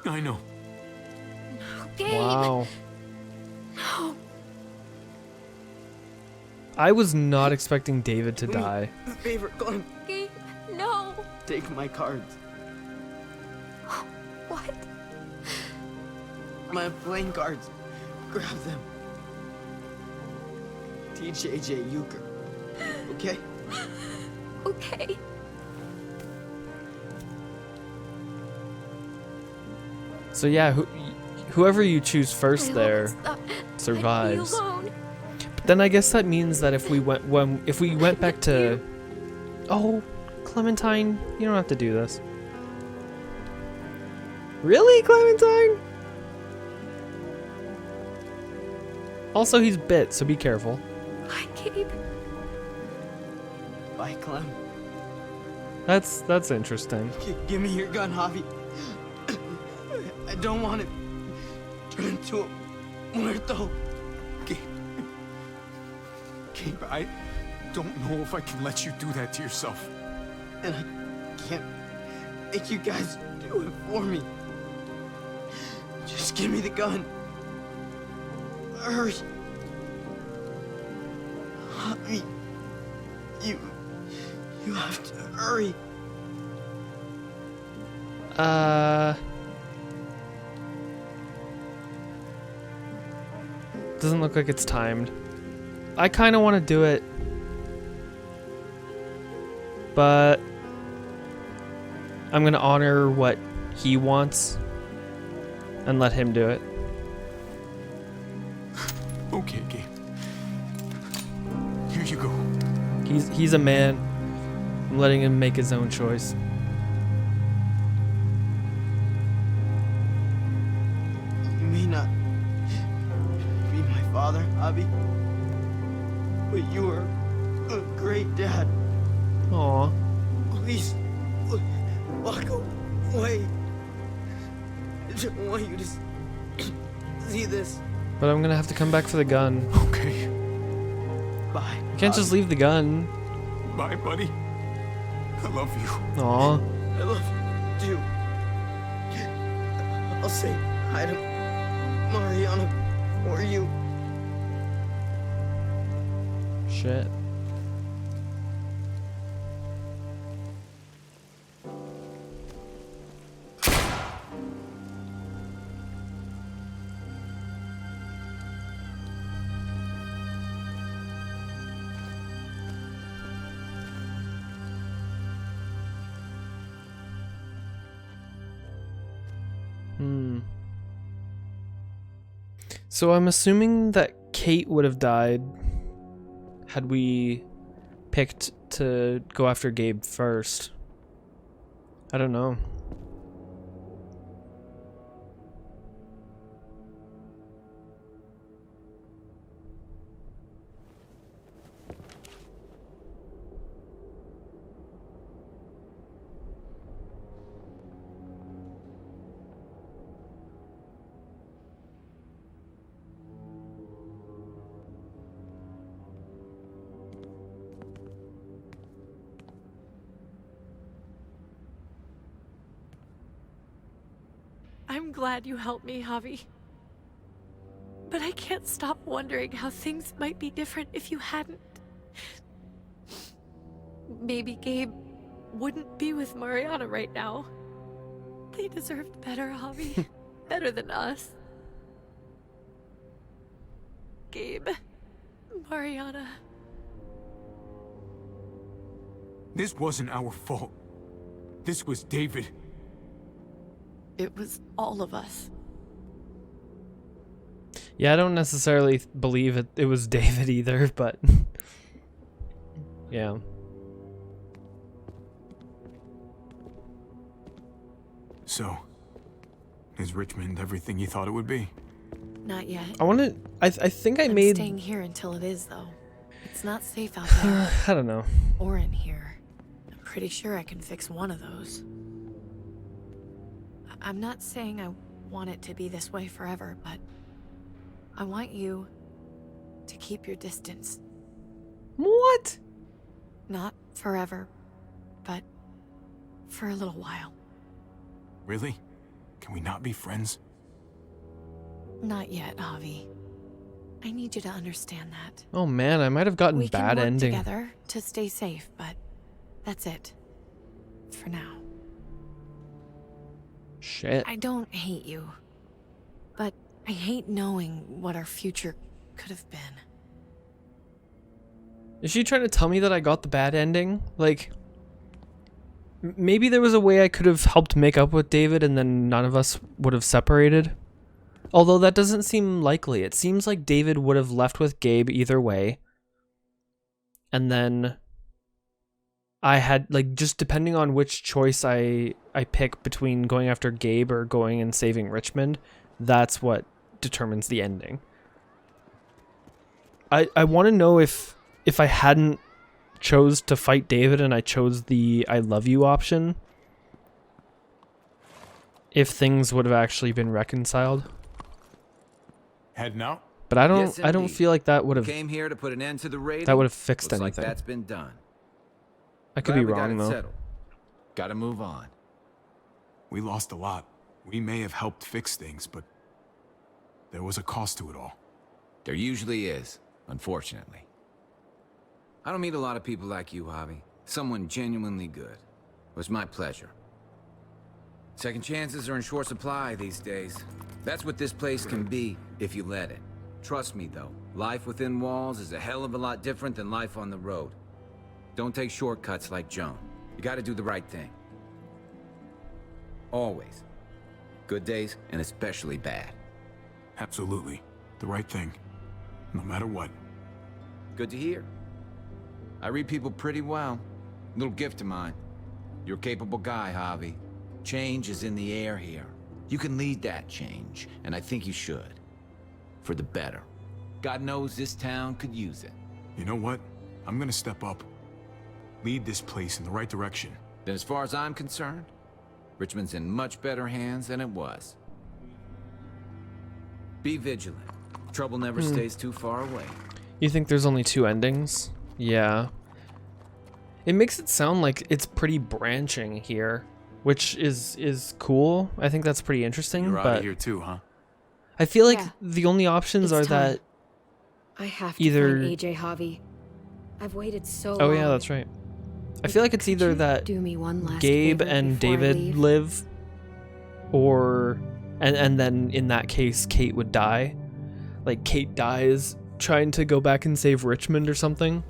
I know. Gabe! Wow. No. I was not expecting David to die. Favor, Clem. Gabe, no. Take my cards. What? My playing cards. Grab them. TJJ Euchre. Okay? Okay. So yeah, whoever you choose first I there hope it's not- survives. Leave me alone. But then I guess that means that if we went back to, oh, Clementine, you don't have to do this. Really, Clementine? Also, he's bit, so be careful. Hi, Gabe. Bye, Clem. That's interesting. Give me your gun, Javi. I don't want to turn into a muerto. Gabe, I don't know if I can let you do that to yourself. And I can't make you guys do it for me. Just give me the gun. Hurry. Javi, you have to hurry. Doesn't look like it's timed. I kind of want to do it, but I'm gonna honor what he wants and let him do it. Okay, Gabe. Here you go. He's a man. I'm letting him make his own choice. You may not be my father, Javi, but you are a great dad. Aw. Please, walk away. I don't want you to see this. But I'm gonna have to come back for the gun. Okay. Bye. I can't just leave the gun. Bye, buddy. I love you. Aw. I love you too. I'll say hi to Mariana for you. Shit. So I'm assuming that Kate would have died had we picked to go after Gabe first. I don't know. I'm glad you helped me, Javi. But I can't stop wondering how things might be different if you hadn't. Maybe Gabe wouldn't be with Mariana right now. They deserved better, Javi. Better than us. Gabe, Mariana. This wasn't our fault. This was David. It was all of us. Yeah, I don't necessarily believe it was David either, but yeah. So, is Richmond everything you thought it would be? Not yet. I think I'm made... staying here until it is, though. It's not safe out there. I don't know. Or in here. I'm pretty sure I can fix one of those. I'm not saying I want it to be this way forever, but I want you to keep your distance. What? Not forever, but for a little while. Really? Can we not be friends? Not yet, Javi. I need you to understand that. Oh man, I might have gotten We bad can work ending. together to stay safe, but that's it. For now. Shit. I don't hate you, but I hate knowing what our future could have been. Is she trying to tell me that I got the bad ending? Like, maybe there was a way I could have helped make up with David and then none of us would have separated? Although that doesn't seem likely. It seems like David would have left with Gabe either way. And then I had, like, just depending on which choice I pick between going after Gabe or going and saving Richmond, that's what determines the ending. I want to know if I hadn't chose to fight David and I chose the I love you option, if things would have actually been reconciled. Heading out? But I don't Yes, I don't indeed. feel like that would have Came here to put an end to the raiding. that would have fixed Looks anything. like that's been done. I could Glad be we got wrong it though. settled. Gotta move on. We lost a lot. We may have helped fix things, but there was a cost to it all. There usually is, unfortunately. I don't meet a lot of people like you, Javi. Someone genuinely good. It was my pleasure. Second chances are in short supply these days. That's what this place can be, if you let it. Trust me, though, life within walls is a hell of a lot different than life on the road. Don't take shortcuts like Joan. You gotta do the right thing. Always. Good days, and especially bad. Absolutely. The right thing. No matter what. Good to hear. I read people pretty well. Little gift of mine. You're a capable guy, Javi. Change is in the air here. You can lead that change, and I think you should. For the better. God knows this town could use it. You know what? I'm gonna step up. Lead this place in the right direction. Then as far as I'm concerned, Richmond's in much better hands than it was. Be vigilant. Trouble never stays too far away. You think there's only 2 endings? Yeah. It makes it sound like it's pretty branching here, which is cool. I think that's pretty interesting. You're out but of here too, huh? I feel like Yeah. the only options It's are time. that I have to either- find AJ, Javi. I've waited so long. Oh yeah, that's right. I feel like it's either that do me one last Gabe favor and before I David leave? live, or and then in that case Kate would die. Like Kate dies trying to go back and save Richmond or something.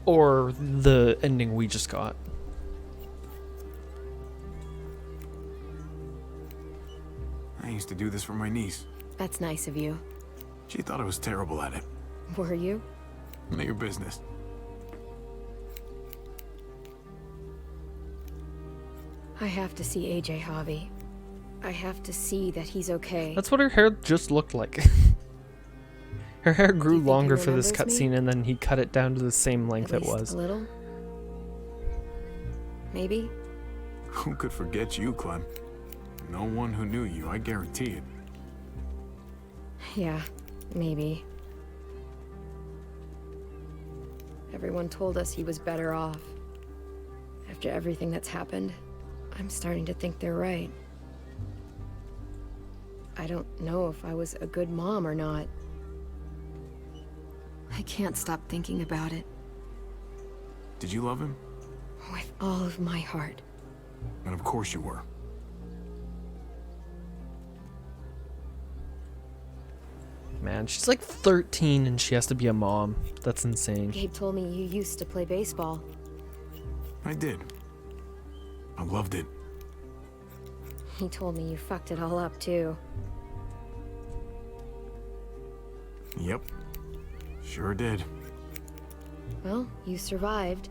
Or the ending we just got. I used to do this for my niece. That's nice of you. She thought I was terrible at it. Were you? None of your business. I have to see AJ, Javi. I have to see that he's okay. That's what her hair just looked like. Her hair grew longer for this remembers cutscene, and then he cut it down to the same length At it least was. a little? Maybe? Who could forget you, Clem? No one who knew you, I guarantee it. Yeah, maybe. Everyone told us he was better off. After everything that's happened, I'm starting to think they're right. I don't know if I was a good mom or not. I can't stop thinking about it. Did you love him? With all of my heart. And of course you were. Man, she's like 13 and she has to be a mom. That's insane. Gabe told me you used to play baseball. I did. I loved it. He told me you fucked it all up, too. Yep. Sure did. Well, you survived.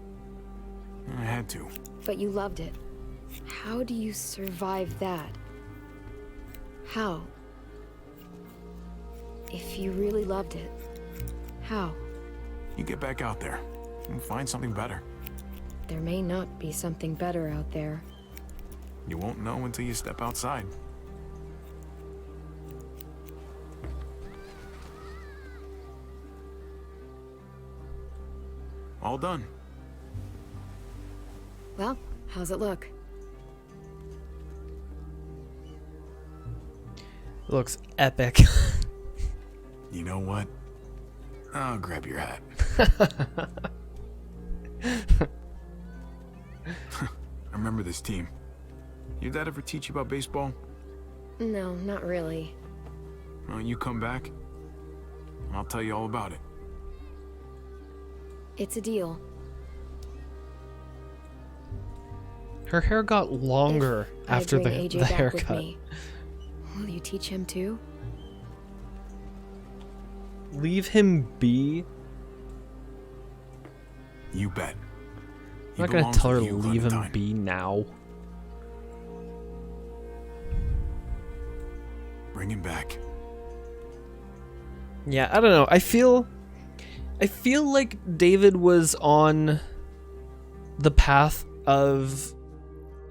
I had to. But you loved it. How do you survive that? How? If you really loved it, how? You get back out there and find something better. There may not be something better out there. You won't know until you step outside. All done. Well, how's it look? It looks epic. You know what? I'll grab your hat. I remember this team. Your dad ever teach you about baseball? No, not really. Well, you come back, and I'll tell you all about it. It's a deal. Her hair got longer If after I bring AJ the back haircut. with me, will you teach him too? Leave him be? You bet. I'm not gonna tell her to leave him be now. Bring him back. Yeah, I don't know. I feel like David was on the path of,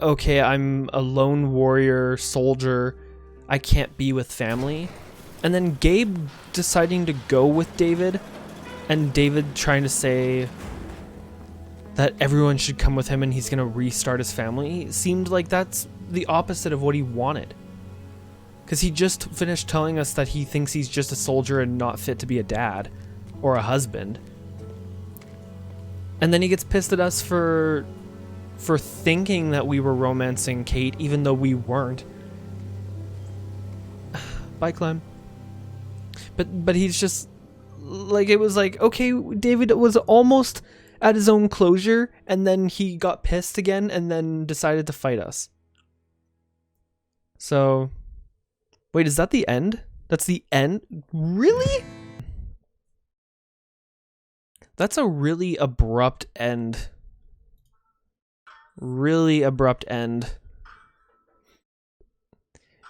okay, I'm a lone warrior soldier. I can't be with family. And then Gabe deciding to go with David, and David trying to say that everyone should come with him and he's gonna restart his family, seemed like that's the opposite of what he wanted. Because he just finished telling us that he thinks he's just a soldier and not fit to be a dad or a husband. And then he gets pissed at us for thinking that we were romancing Kate even though we weren't. Bye, Clem. But he's just like, it was like, okay, David was almost at his own closure and then he got pissed again and then decided to fight us. So, wait, is that the end? That's the end? Really? That's a really abrupt end. Really abrupt end.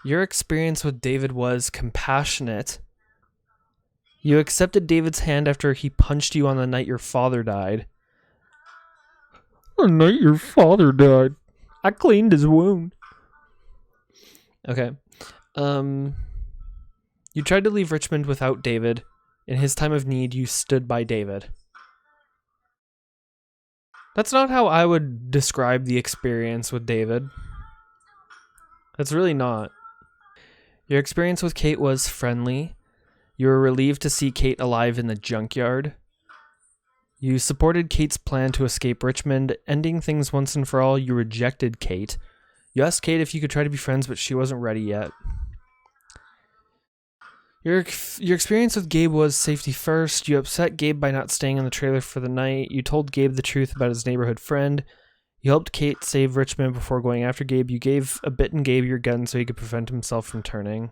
Your experience with David was compassionate. You accepted David's hand after he punched you on the night your father died. The night your father died. I cleaned his wound. Okay. You tried to leave Richmond without David. In his time of need, you stood by David. That's not how I would describe the experience with David. That's really not. Your experience with Kate was friendly. You were relieved to see Kate alive in the junkyard. You supported Kate's plan to escape Richmond, ending things once and for all. You rejected Kate. You asked Kate if you could try to be friends, but she wasn't ready yet. Your experience with Gabe was safety first. You upset Gabe by not staying in the trailer for the night. You told Gabe the truth about his neighborhood friend. You helped Kate save Richmond before going after Gabe. You gave a bitten Gabe your gun so he could prevent himself from turning.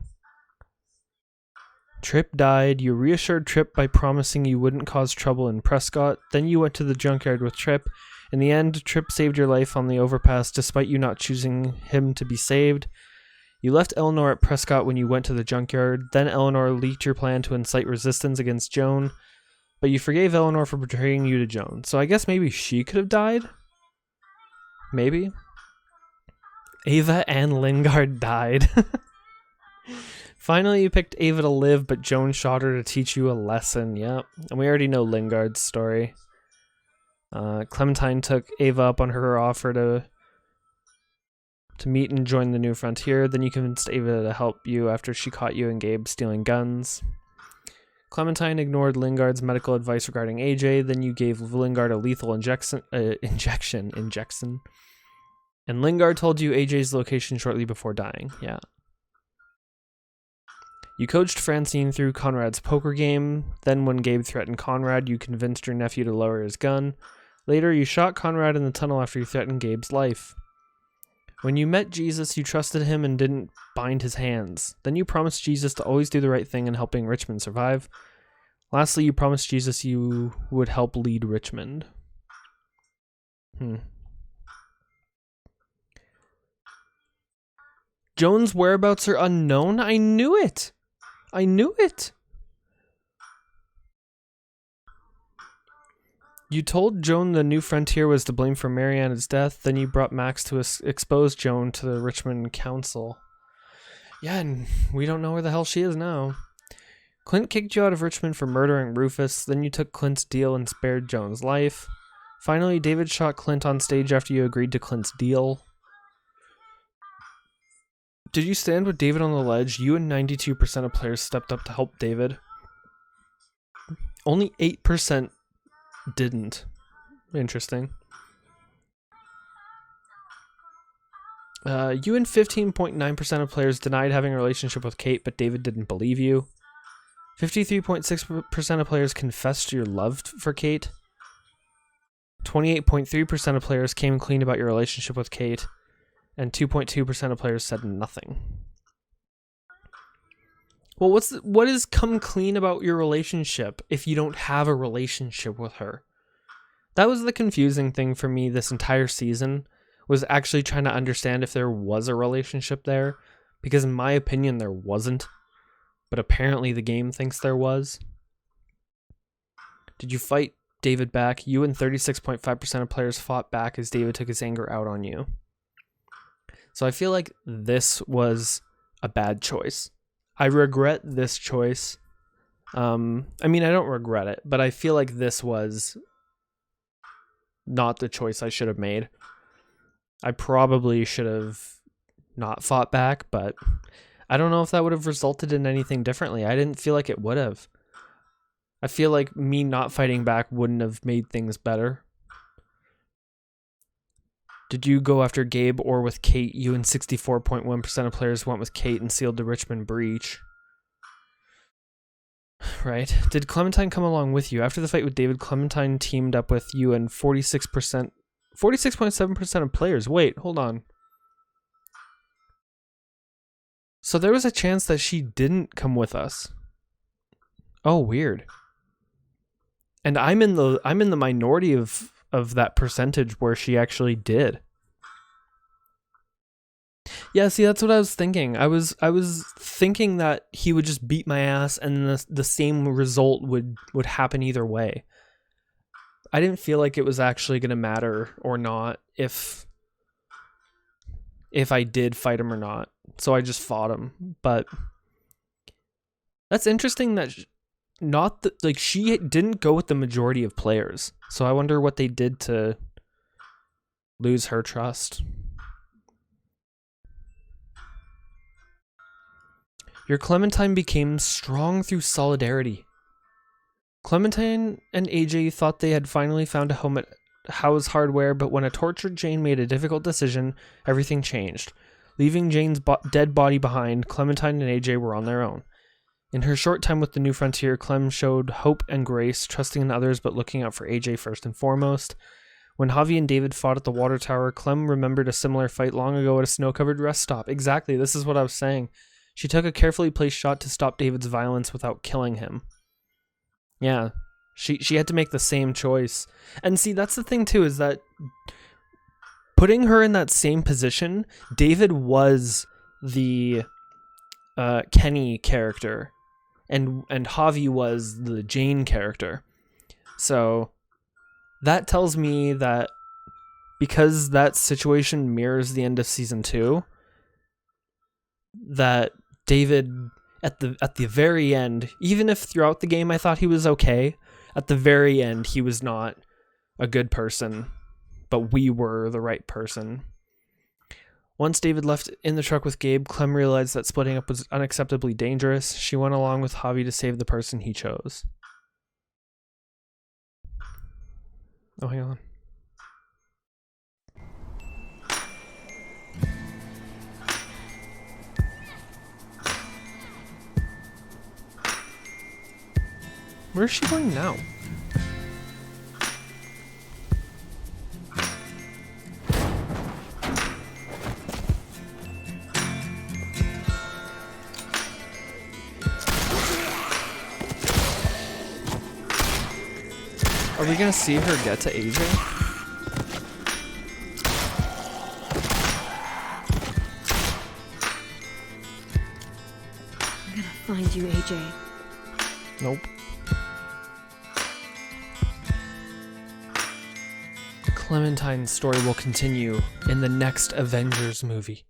Tripp died. You reassured Tripp by promising you wouldn't cause trouble in Prescott. Then you went to the junkyard with Tripp. In the end, Tripp saved your life on the overpass despite you not choosing him to be saved. You left Eleanor at Prescott when you went to the junkyard. Then Eleanor leaked your plan to incite resistance against Joan. But you forgave Eleanor for betraying you to Joan. So I guess maybe she could have died? Maybe. Ava and Lingard died. Finally, you picked Ava to live, but Joan shot her to teach you a lesson. Yep. And we already know Lingard's story. Clementine took Ava up on her offer to meet and join the New Frontier. Then you convinced Ava to help you after she caught you and Gabe stealing guns. Clementine ignored Lingard's medical advice regarding AJ. Then you gave Lingard a lethal injection. And Lingard told you AJ's location shortly before dying. Yeah. You coached Francine through Conrad's poker game. Then when Gabe threatened Conrad, you convinced your nephew to lower his gun. Later, you shot Conrad in the tunnel after you threatened Gabe's life. When you met Jesus, you trusted him and didn't bind his hands. Then you promised Jesus to always do the right thing in helping Richmond survive. Lastly, you promised Jesus you would help lead Richmond. Joan's whereabouts are unknown? I knew it! I knew it! You told Joan the New Frontier was to blame for Mariana's death, then you brought Max to expose Joan to the Richmond Council. Yeah, and we don't know where the hell she is now. Clint kicked you out of Richmond for murdering Rufus, then you took Clint's deal and spared Joan's life. Finally, David shot Clint on stage after you agreed to Clint's deal. Did you stand with David on the ledge? You and 92% of players stepped up to help David. Only 8% didn't. Interesting. You and 15.9% of players denied having a relationship with Kate, but David didn't believe you. 53.6% of players confessed your love for Kate. 28.3% of players came clean about your relationship with Kate. And 2.2% of players said nothing. Well, what is come clean about your relationship if you don't have a relationship with her? That was the confusing thing for me this entire season, was actually trying to understand if there was a relationship there, because in my opinion there wasn't, but apparently the game thinks there was. Did you fight David back? You and 36.5% of players fought back as David took his anger out on you. So I feel like this was a bad choice. I regret this choice. I mean, I don't regret it, but I feel like this was not the choice I should have made. I probably should have not fought back, but I don't know if that would have resulted in anything differently. I didn't feel like it would have. I feel like me not fighting back wouldn't have made things better. Did you go after Gabe or with Kate? You and 64.1% of players went with Kate and sealed the Richmond breach. Right. Did Clementine come along with you? After the fight with David, Clementine teamed up with you and 46.7% of players. Wait, hold on. So there was a chance that she didn't come with us. Oh, weird. And I'm in the minority of that percentage where she actually did. Yeah, see, that's what I was thinking. I was thinking that he would just beat my ass and the same result would happen either way. I didn't feel like it was actually going to matter or not if I did fight him or not. So I just fought him. But that's interesting that she didn't go with the majority of players. So I wonder what they did to lose her trust. Your Clementine became strong through solidarity. Clementine and AJ thought they had finally found a home at Howe's Hardware, but when a tortured Jane made a difficult decision, everything changed. Leaving Jane's dead body behind, Clementine and AJ were on their own. In her short time with the New Frontier, Clem showed hope and grace, trusting in others but looking out for AJ first and foremost. When Javi and David fought at the water tower, Clem remembered a similar fight long ago at a snow-covered rest stop. Exactly, this is what I was saying. She took a carefully placed shot to stop David's violence without killing him. Yeah, she had to make the same choice. And see, that's the thing too, is that putting her in that same position, David was the Kenny character, and Javi was the Jane character. So that tells me that because that situation mirrors the end of season 2, that David at the very end, even if throughout the game I thought he was okay, at the very end he was not a good person, but we were the right person. Once David left in the truck with Gabe, Clem realized that splitting up was unacceptably dangerous. She went along with Javi to save the person he chose. Oh, hang on. Where's she going now? Are we gonna see her get to AJ? I'm gonna find you, AJ. Nope. Clementine's story will continue in the next Avengers movie.